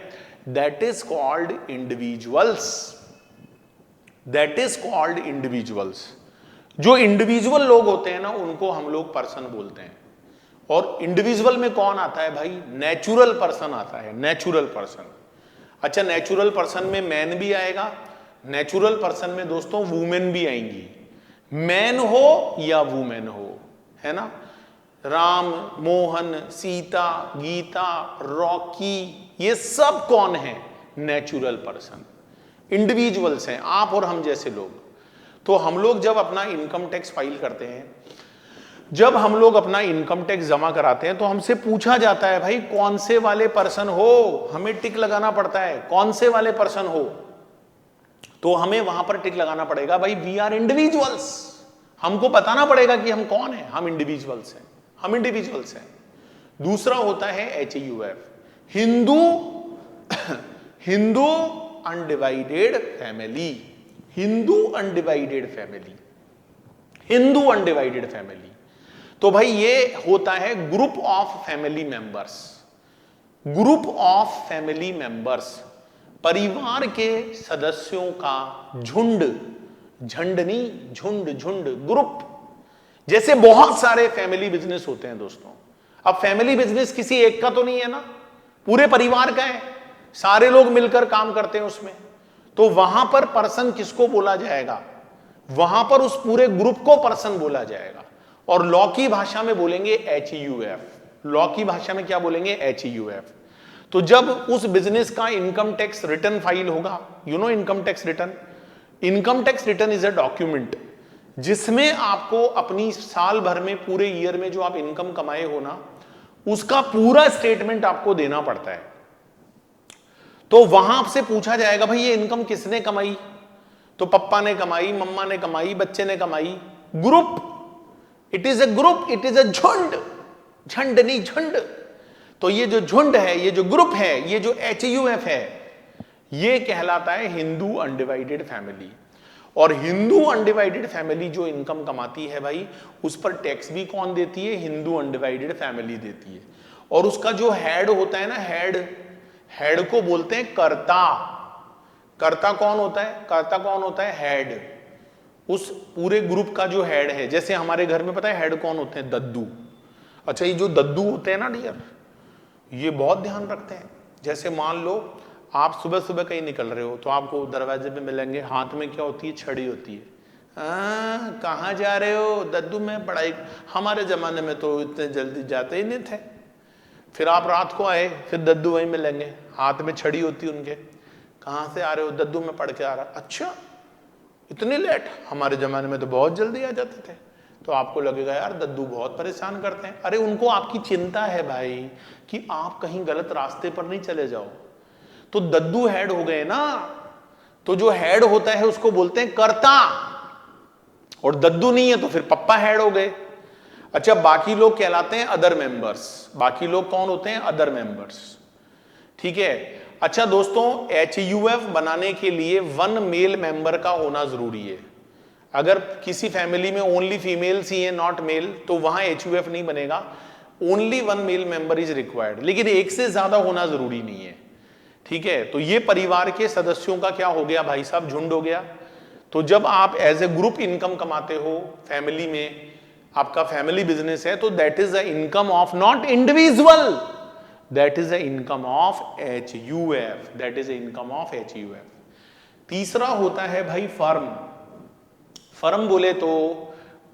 that is called individuals, that is called individuals. जो इंडिविजुअल लोग होते हैं ना उनको हम लोग पर्सन बोलते हैं। और इंडिविजुअल में कौन आता है भाई, नेचुरल पर्सन आता है, नेचुरल पर्सन। अच्छा नेचुरल पर्सन में मैन भी आएगा, नेचुरल पर्सन में दोस्तों वुमेन भी आएंगी, मैन हो या वुमेन हो, है ना। राम, मोहन, सीता, गीता, रॉकी, ये सब कौन है, नेचुरल पर्सन, इंडिविजुअल्स हैं, आप और हम जैसे लोग। तो हम लोग जब अपना इनकम टैक्स फाइल करते हैं, जब हम लोग अपना इनकम टैक्स जमा कराते हैं तो हमसे पूछा जाता है भाई कौन से वाले पर्सन हो, हमें टिक लगाना पड़ता है कौन से वाले पर्सन हो। तो हमें वहां पर टिक लगाना पड़ेगा भाई वी आर इंडिविजुअल्स, हमको बताना पड़ेगा कि हम कौन है, हम इंडिविजुअल्स हैं, हम इंडिविजुअल्स हैं। दूसरा होता है HUF, Hindu Hindu undivided family, Hindu undivided family, Hindu undivided family. तो भाई ये होता है group of family members, group of family members, परिवार के सदस्यों का झुंड, झंड नहीं झुंड, झुंड, ग्रुप। जैसे बहुत सारे फैमिली बिजनेस होते हैं दोस्तों, अब फैमिली बिजनेस किसी एक का तो नहीं है ना, पूरे परिवार का है, सारे लोग मिलकर काम करते हैं उसमें। तो वहां पर पर्सन किसको बोला जाएगा, वहां पर उस पूरे ग्रुप को पर्सन बोला जाएगा। और लॉ की भाषा में बोलेंगे HUF, लॉ की भाषा में क्या बोलेंगे, HUF। तो जब उस बिजनेस का इनकम टैक्स रिटर्न फाइल होगा, you know income tax return, income tax return is a document जिसमें आपको अपनी साल भर में, पूरे ईयर में जो आप इनकम कमाए हो ना, उसका पूरा स्टेटमेंट आपको देना पड़ता है। तो वहां आपसे पूछा जाएगा भाई ये इनकम किसने कमाई, तो पप्पा ने कमाई, मम्मा ने कमाई, बच्चे ने कमाई, group, it is a group, it is a झुंड, झंड नहीं झुंड। तो ये जो झुंड है, ये जो ग्रुप है, ये जो HUF है, ये कहलाता है हिंदू अनडिवाइडेड फैमिली। और हिंदू अनडिवाइडेड फैमिली जो इनकम कमाती है भाई, उस पर टैक्स भी कौन देती है, हिंदू अनडिवाइडेड फैमिली देती है। और उसका जो हेड होता है ना, हेड, हेड को बोलते हैं कर्ता। कर्ता कौन होता है, कर्ता कौन होता है, हेड, उस पूरे ग्रुप का जो हेड है। जैसे हमारे घर में पता है हेड कौन होते हैं, दद्दू। अच्छा ये जो दद्दू होते हैं ना डियर, ये बहुत ध्यान रखते हैं। जैसे मान लो आप सुबह सुबह कहीं निकल रहे हो तो आपको दरवाजे पे मिलेंगे, हाथ में क्या होती है, छड़ी होती है। कहाँ जा रहे हो, दद्दू में पढ़ाई, हमारे जमाने में तो इतने जल्दी जाते ही नहीं थे। फिर आप रात को आए, फिर दद्दू वहीं मिलेंगे, हाथ में छड़ी होती उनके, कहाँ से आ रहे हो, दद्दू में पढ़ के आ रहा। अच्छा इतनी लेट, हमारे जमाने में तो बहुत जल्दी आ जाते थे। तो आपको लगेगा यार दद्दू बहुत परेशान करते हैं। अरे उनको आपकी चिंता है भाई कि आप कहीं गलत रास्ते पर नहीं चले जाओ। तो दद्दू हेड हो गए ना, तो जो हेड होता है उसको बोलते हैं कर्ता, और दद्दू नहीं है तो फिर पप्पा हेड हो गए। अच्छा बाकी लोग कहलाते हैं अदर मेंबर्स, बाकी लोग कौन होते हैं, अदर मेंबर्स, ठीक है। अच्छा दोस्तों HUF बनाने के लिए 1 मेल मेंबर का होना जरूरी है। अगर किसी फैमिली में ओनली फीमेल्स ही है, नॉट मेल, तो वहां HUF नहीं बनेगा, only 1 male member is required. लेकिन एक से ज्यादा होना जरूरी नहीं है, ठीक है। तो ये परिवार के सदस्यों का क्या हो गया भाई साहब, झुंड हो गया। तो जब आप एज ए ग्रुप इनकम कमाते हो फैमिली में, आपका फैमिली बिजनेस है, तो that is the income of not individual, that is the income of HUF, that is the income of HUF। तीसरा होता है भाई फर्म। फर्म बोले तो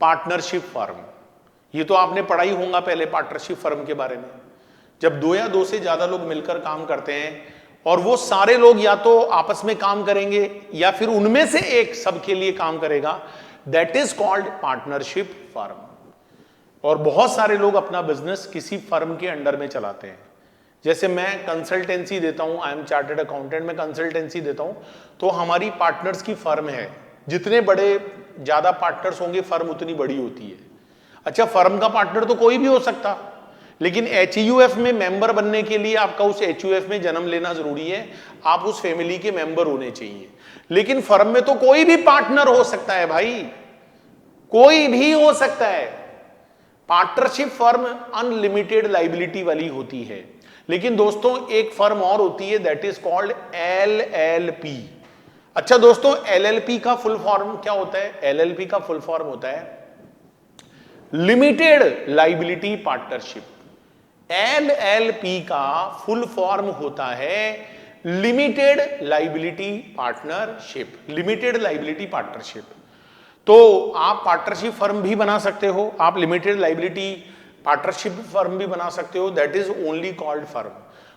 पार्टनरशिप फर्म, ये तो आपने पढ़ा ही होगा पहले पार्टनरशिप फर्म के बारे में। जब 2 या 2 से ज्यादा लोग मिलकर काम करते हैं और वो सारे लोग या तो आपस में काम करेंगे या फिर उनमें से एक सबके लिए काम करेगा, that is called partnership firm. और बहुत सारे लोग अपना बिजनेस किसी फर्म के अंडर में चलाते हैं। जैसे मैं कंसल्टेंसी देता हूं, आई एम चार्टर्ड अकाउंटेंट, मैं कंसल्टेंसी देता हूं, तो हमारी पार्टनर्स की फर्म है। जितने बड़े ज्यादा पार्टनर्स होंगे फर्म उतनी बड़ी होती है। अच्छा, फर्म का पार्टनर तो कोई भी हो सकता, लेकिन HUF में मेंबर बनने के लिए आपका उस HUF में जन्म लेना जरूरी है, आप उस फैमिली के मेंबर होने चाहिए। लेकिन फर्म में तो कोई भी पार्टनर हो सकता है भाई, कोई भी हो सकता है। पार्टनरशिप फर्म अनलिमिटेड लाइबिलिटी वाली होती है। लेकिन दोस्तों एक फर्म और होती है, दैट इज कॉल्ड LLP। अच्छा दोस्तों, LLP का फुल फॉर्म क्या होता है? LLP का फुल फॉर्म होता है लिमिटेड लाइबिलिटी पार्टनरशिप। LLP का फुल फॉर्म होता है limited liability partnership, limited liability partnership. तो आप पार्टनरशिप फर्म भी बना सकते हो, आप लिमिटेड लाइबिलिटी पार्टनरशिप फर्म भी बना सकते हो, that is only called firm.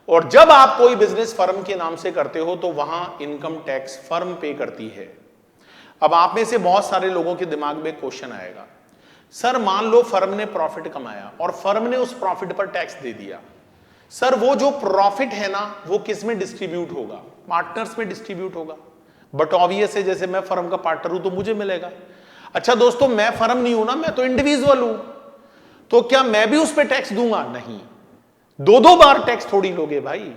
और जब आप कोई बिजनेस फर्म के नाम से करते हो तो वहां इनकम टैक्स फर्म पे करती है। अब आप में से बहुत सारे लोगों के दिमाग में क्वेश्चन आएगा, सर मान लो फर्म ने प्रॉफिट कमाया और फर्म ने उस प्रॉफिट पर टैक्स दे दिया, सर वो जो प्रॉफिट है ना वो किस में डिस्ट्रीब्यूट होगा? पार्टनर्स में डिस्ट्रीब्यूट होगा। बट ऑब्वियस है, जैसे मैं फर्म का पार्टनर हूं तो मुझे मिलेगा। अच्छा दोस्तों, मैं फर्म नहीं हूं ना, मैं तो इंडिविजुअल हूं, तो क्या मैं भी उस पर टैक्स दूंगा? नहीं, दो बार टैक्स थोड़ी लोगे भाई।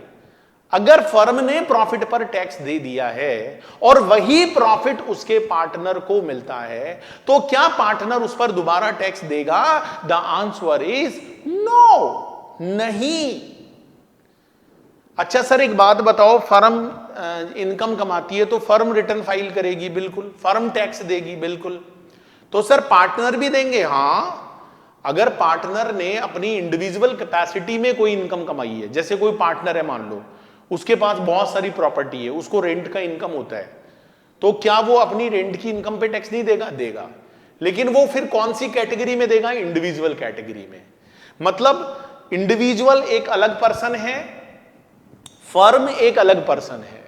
अगर फर्म ने प्रॉफिट पर टैक्स दे दिया है और वही प्रॉफिट उसके पार्टनर को मिलता है, तो क्या पार्टनर उस पर दोबारा टैक्स देगा? द आंसर इज नो, नहीं। अच्छा सर एक बात बताओ, फर्म इनकम कमाती है तो फर्म रिटर्न फाइल करेगी, बिल्कुल। फर्म टैक्स देगी, बिल्कुल। तो सर पार्टनर भी देंगे? हां, अगर पार्टनर ने अपनी इंडिविजुअल कैपेसिटी में कोई इनकम कमाई है, जैसे कोई पार्टनर है मान लो, उसके पास बहुत सारी प्रॉपर्टी है, उसको रेंट का इनकम होता है, तो क्या वो अपनी रेंट की इनकम पे टैक्स नहीं देगा? देगा। लेकिन वो फिर कौन सी कैटेगरी में देगा? इंडिविजुअल कैटेगरी में। मतलब इंडिविजुअल एक अलग पर्सन है, फर्म एक अलग पर्सन है।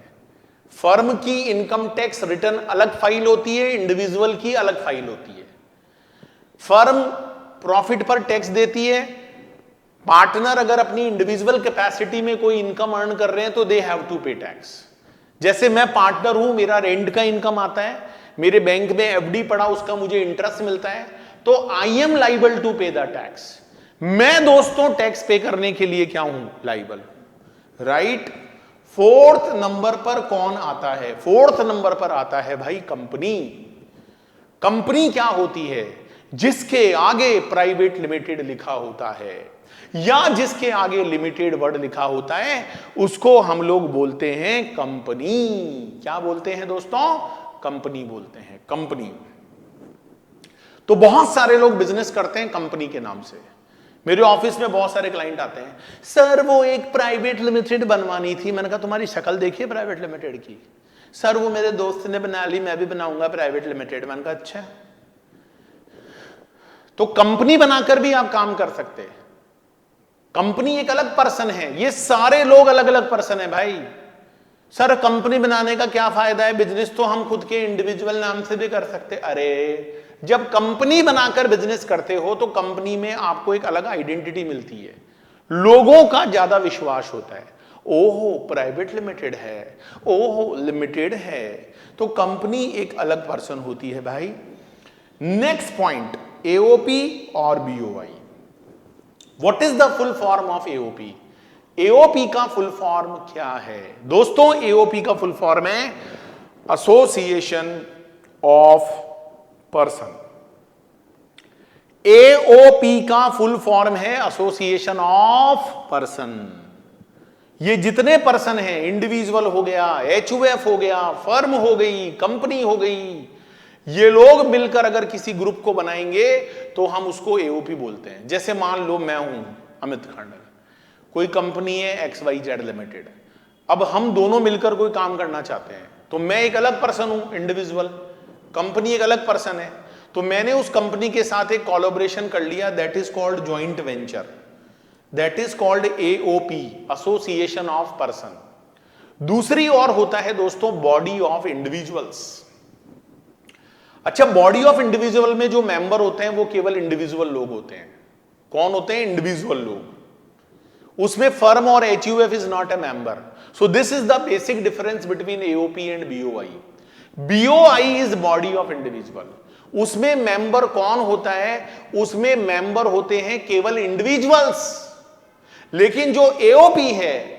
फर्म की इनकम टैक्स रिटर्न अलग फाइल होती है, इंडिविजुअल की अलग फाइल होती है। फर्म प्रॉफिट पर टैक्स देती है, पार्टनर अगर अपनी इंडिविजुअल कैपेसिटी में कोई इनकम अर्न कर रहे हैं तो दे हैव टू पे टैक्स। जैसे मैं पार्टनर हूं, मेरा रेंट का इनकम आता है, मेरे बैंक में FD पड़ा, उसका मुझे इंटरेस्ट मिलता है, तो I am liable to pay the tax. मैं दोस्तों टैक्स पे करने के लिए क्या हूं? Liable, right. फोर्थ नंबर पर कौन आता है? फोर्थ नंबर पर आता है भाई कंपनी। कंपनी क्या होती है? जिसके आगे प्राइवेट लिमिटेड लिखा होता है या जिसके आगे लिमिटेड वर्ड लिखा होता है, उसको हम लोग बोलते हैं कंपनी। क्या बोलते हैं दोस्तों? कंपनी बोलते हैं, कंपनी। तो बहुत सारे लोग बिजनेस करते हैं कंपनी के नाम से। मेरे ऑफिस में बहुत सारे क्लाइंट आते हैं, सर वो एक प्राइवेट लिमिटेड बनवानी थी। मैंने कहा तुम्हारी शक्ल देखिए प्राइवेट लिमिटेड की। सर वो मेरे दोस्त ने बना ली, मैं भी बनाऊंगा प्राइवेट लिमिटेड। मैंने कहा अच्छा, तो कंपनी बनाकर भी आप काम कर सकते हैं। कंपनी एक अलग पर्सन है, ये सारे लोग अलग अलग पर्सन है भाई। सर कंपनी बनाने का क्या फायदा है? बिजनेस तो हम खुद के इंडिविजुअल नाम से भी कर सकते। अरे जब कंपनी बनाकर बिजनेस करते हो तो कंपनी में आपको एक अलग आइडेंटिटी मिलती है, लोगों का ज्यादा विश्वास होता है। ओहो प्राइवेट लिमिटेड है, ओहो लिमिटेड है, तो कंपनी एक अलग पर्सन होती है भाई। नेक्स्ट पॉइंट, AOP और BOI। What is the full form of AOP? AOP का फुल फॉर्म क्या है दोस्तों? AOP का फुल फॉर्म है एसोसिएशन ऑफ पर्सन। AOP का फुल फॉर्म है एसोसिएशन ऑफ पर्सन। ये जितने पर्सन हैं, इंडिविजुअल हो गया, HUF हो गया, फर्म हो गई, कंपनी हो गई, ये लोग मिलकर अगर किसी ग्रुप को बनाएंगे तो हम उसको AOP बोलते हैं। जैसे मान लो मैं हूं अमित खांडल, कोई कंपनी है XYZ लिमिटेड, अब हम दोनों मिलकर कोई काम करना चाहते हैं, तो मैं एक अलग पर्सन हूं इंडिविजुअल, कंपनी एक अलग पर्सन है, तो मैंने उस कंपनी के साथ एक कोलैबोरेशन कर लिया, that is called joint venture, that is called AOP, association of person. दूसरी और होता है दोस्तों बॉडी ऑफ इंडिविजुअल्स। अच्छा, बॉडी ऑफ इंडिविजुअल में जो मेंबर होते हैं वो केवल इंडिविजुअल लोग होते हैं। कौन होते हैं? इंडिविजुअल लोग। उसमें फर्म और HUF is not a member. So this is the basic difference between AOP and BOI। BOI is body of individual. उसमें मेंबर कौन होता है? उसमें मेंबर होते हैं केवल इंडिविजुअल्स। लेकिन जो AOP है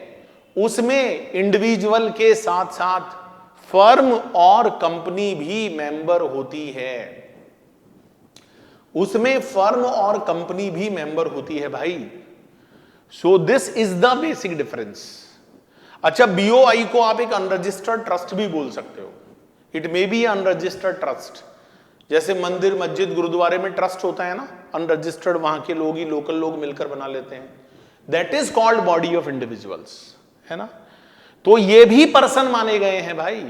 उसमें इंडिविजुअल के साथ साथ फर्म और कंपनी भी मेंबर होती है। उसमें फर्म और कंपनी भी मेंबर होती है भाई। सो this is the basic difference. अच्छा, BOI को आप एक अनरजिस्टर्ड ट्रस्ट भी बोल सकते हो। It may be unregistered trust. जैसे मंदिर, मस्जिद, गुरुद्वारे में ट्रस्ट होता है ना, अनरजिस्टर्ड, वहां के लोग ही, लोकल लोग मिलकर बना लेते हैं। That is called body of individuals, है ना। तो ये भी पर्सन माने गए हैं भाई।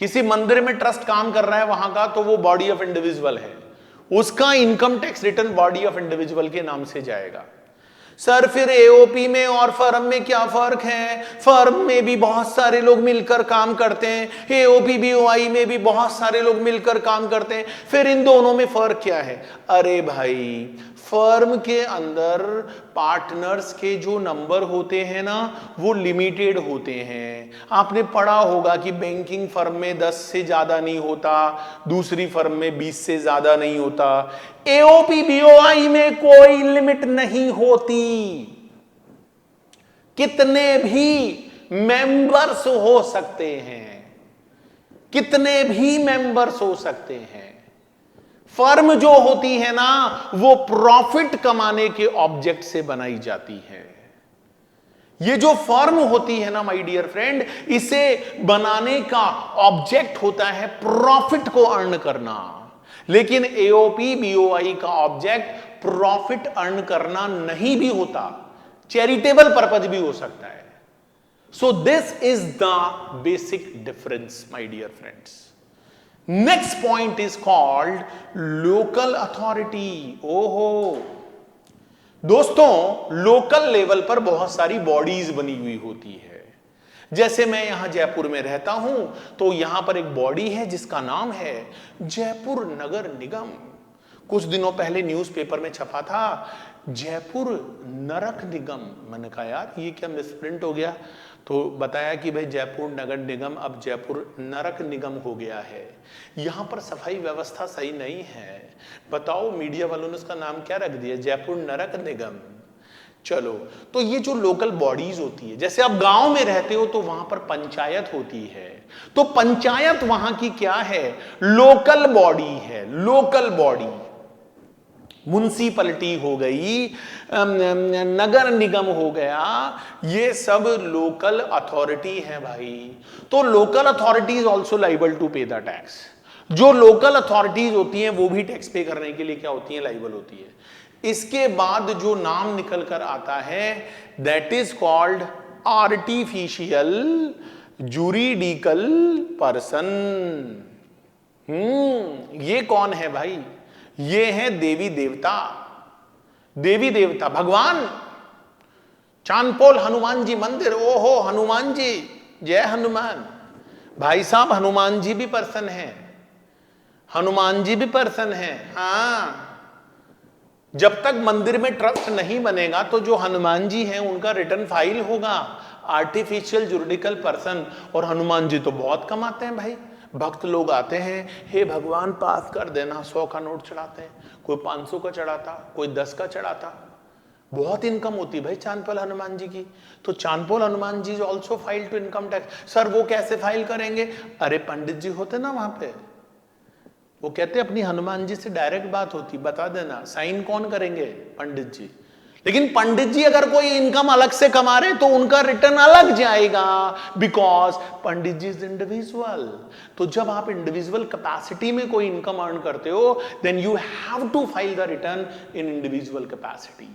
किसी मंदिर में ट्रस्ट काम कर रहा है वहां का, तो वो बॉडी ऑफ इंडिविजुअल है। उसका income tax return body of individual के नाम से जाएगा। सर फिर AOP में और फर्म में क्या फर्क है? फर्म में भी बहुत सारे लोग मिलकर काम करते हैं, AOP BOI में भी बहुत सारे लोग मिलकर काम करते हैं, फिर इन दोनों में फर्क क्या है? अरे भाई, फर्म के अंदर पार्टनर्स के जो नंबर होते हैं ना वो लिमिटेड होते हैं। आपने पढ़ा होगा कि बैंकिंग फर्म में 10 से ज्यादा नहीं होता, दूसरी फर्म में 20 से ज्यादा नहीं होता। AOP BOI में कोई लिमिट नहीं होती। कितने भी मेंबर्स हो सकते हैं, कितने भी मेंबर्स हो सकते हैं। फर्म जो होती है ना वो प्रॉफिट कमाने के ऑब्जेक्ट से बनाई जाती है। ये जो फर्म होती है ना माय डियर फ्रेंड, इसे बनाने का ऑब्जेक्ट होता है प्रॉफिट को अर्न करना। लेकिन AOP BOI का ऑब्जेक्ट प्रॉफिट अर्न करना नहीं भी होता, चैरिटेबल पर्पज भी हो सकता है। So this is the basic difference my dear friends. Next point is called local authority. ओहो दोस्तों, लोकल लेवल पर बहुत सारी बॉडीज बनी हुई होती है। जैसे मैं यहां जयपुर में रहता हूं तो यहां पर एक बॉडी है जिसका नाम है जयपुर नगर निगम। कुछ दिनों पहले न्यूज़पेपर में छपा था जयपुर नरक निगम। मैंने कहा यार ये क्या मिसप्रिंट हो गया, तो बताया कि भाई जयपुर नगर निगम अब जयपुर नरक निगम हो गया है। यहां पर सफाई व्यवस्था सही नहीं है। बताओ मीडिया वालों ने उसका नाम क्या रख दिया, जयपुर नरक निगम। चलो, तो ये जो लोकल बॉडीज होती है, जैसे आप गांव में रहते हो तो वहां पर पंचायत होती है, तो पंचायत वहां की क्या है? लोकल बॉडी है। लोकल बॉडी, म्युनिसिपैलिटी हो गई, नगर निगम हो गया, ये सब लोकल अथॉरिटी है भाई। तो local authority is also liable to pay the tax. जो लोकल अथॉरिटीज होती हैं वो भी टैक्स पे करने के लिए क्या होती हैं? लाइबल होती है। इसके बाद जो नाम निकल कर आता है that is called artificial juridical person. ये कौन है भाई? ये है देवी देवता। देवी देवता, भगवान। चांदपोल हनुमान जी मंदिर, ओहो हनुमान जी, जय हनुमान। भाई साहब हनुमान जी भी पर्सन है, हनुमान जी भी पर्सन है। हाँ, जब तक मंदिर में ट्रस्ट नहीं बनेगा तो जो हनुमान जी हैं उनका रिटर्न फाइल होगा आर्टिफिशियल जुरिडिकल पर्सन। और हनुमान जी तो बहुत कमाते हैं भाई। भक्त लोग आते हैं, हे भगवान पास कर देना, 100 का नोट चढ़ाते हैं, कोई 500 का चढ़ाता, कोई 10 का चढ़ाता। बहुत इनकम होती है भाई चांदपोल हनुमान जी की। तो Chandpol Hanuman ji also file to income tax. Sir वो कैसे फाइल करेंगे? अरे पंडित जी होते ना वहां पे, वो कहते अपनी हनुमान जी से डायरेक्ट बात होती, बता देना, साइन कौन करेंगे? पंडित जी। लेकिन पंडित जी अगर कोई इनकम अलग से कमा रहे तो उनका रिटर्न अलग जाएगा, because Pandit ji is individual. तो जब आप इंडिविजुअल कैपेसिटी में कोई इनकम अर्न करते हो then you have to file the return in individual capacity.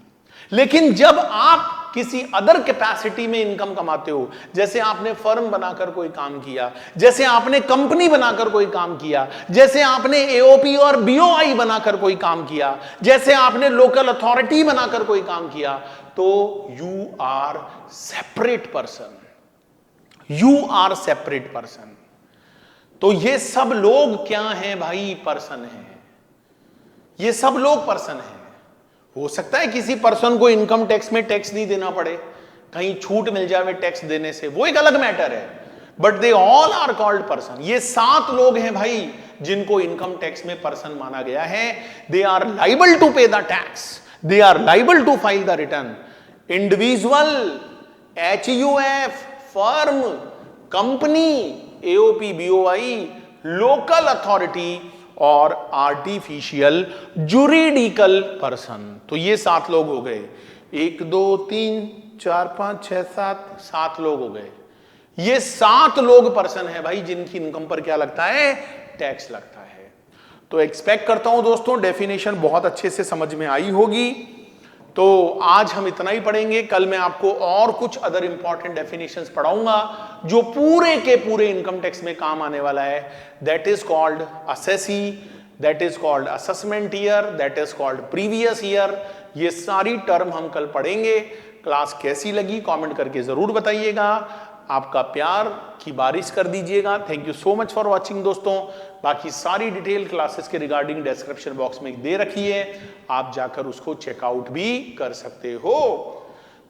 लेकिन जब आप किसी अदर कैपेसिटी में इनकम कमाते हो, जैसे आपने फर्म बनाकर कोई काम किया, जैसे आपने कंपनी बनाकर कोई काम किया, जैसे आपने AOP और BOI बनाकर कोई काम किया, जैसे आपने लोकल अथॉरिटी बनाकर कोई काम किया, तो you are separate person, you are separate person. तो ये सब लोग क्या हैं भाई? पर्सन हैं। ये सब लोग पर्सन हैं। हो सकता है किसी पर्सन को इनकम टैक्स में टैक्स नहीं देना पड़े, कहीं छूट मिल जाए टैक्स देने से, वो एक अलग मैटर है, but they all are called person. ये 7 लोग हैं भाई जिनको इनकम टैक्स में पर्सन माना गया है। They are liable to pay the tax, they are liable to file the return. Individual, HUF, firm, company, AOP, BOI, local authority और आर्टिफिशियल जुरिडिकल पर्सन। तो ये 7 लोग हो गए। 1 2 3 4 5 6 7 लोग हो गए। ये 7 लोग पर्सन है भाई जिनकी इनकम पर क्या लगता है? टैक्स लगता है। तो एक्सपेक्ट करता हूं दोस्तों डेफिनेशन बहुत अच्छे से समझ में आई होगी। तो आज हम इतना ही पढ़ेंगे। कल मैं आपको और कुछ अदर इंपॉर्टेंट डेफिनेशंस पढ़ाऊंगा जो पूरे के पूरे इनकम टैक्स में काम आने वाला है। That is called assessee, that is called assessment year, that is called previous year. ये सारी टर्म हम कल पढ़ेंगे। क्लास कैसी लगी कमेंट करके जरूर बताइएगा। आपका प्यार की बारिश कर दीजिएगा। Thank you so much for watching दोस्तों। बाकी सारी डिटेल क्लासेस के रिगार्डिंग डिस्क्रिप्शन बॉक्स में दे रखी है, आप जाकर उसको चेकआउट भी कर सकते हो।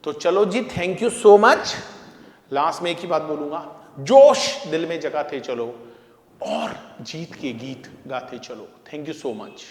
तो चलो जी, thank you so much. Last में एक ही बात बोलूंगा, जोश दिल में जगाते चलो और जीत के गीत गाते चलो। Thank you so much.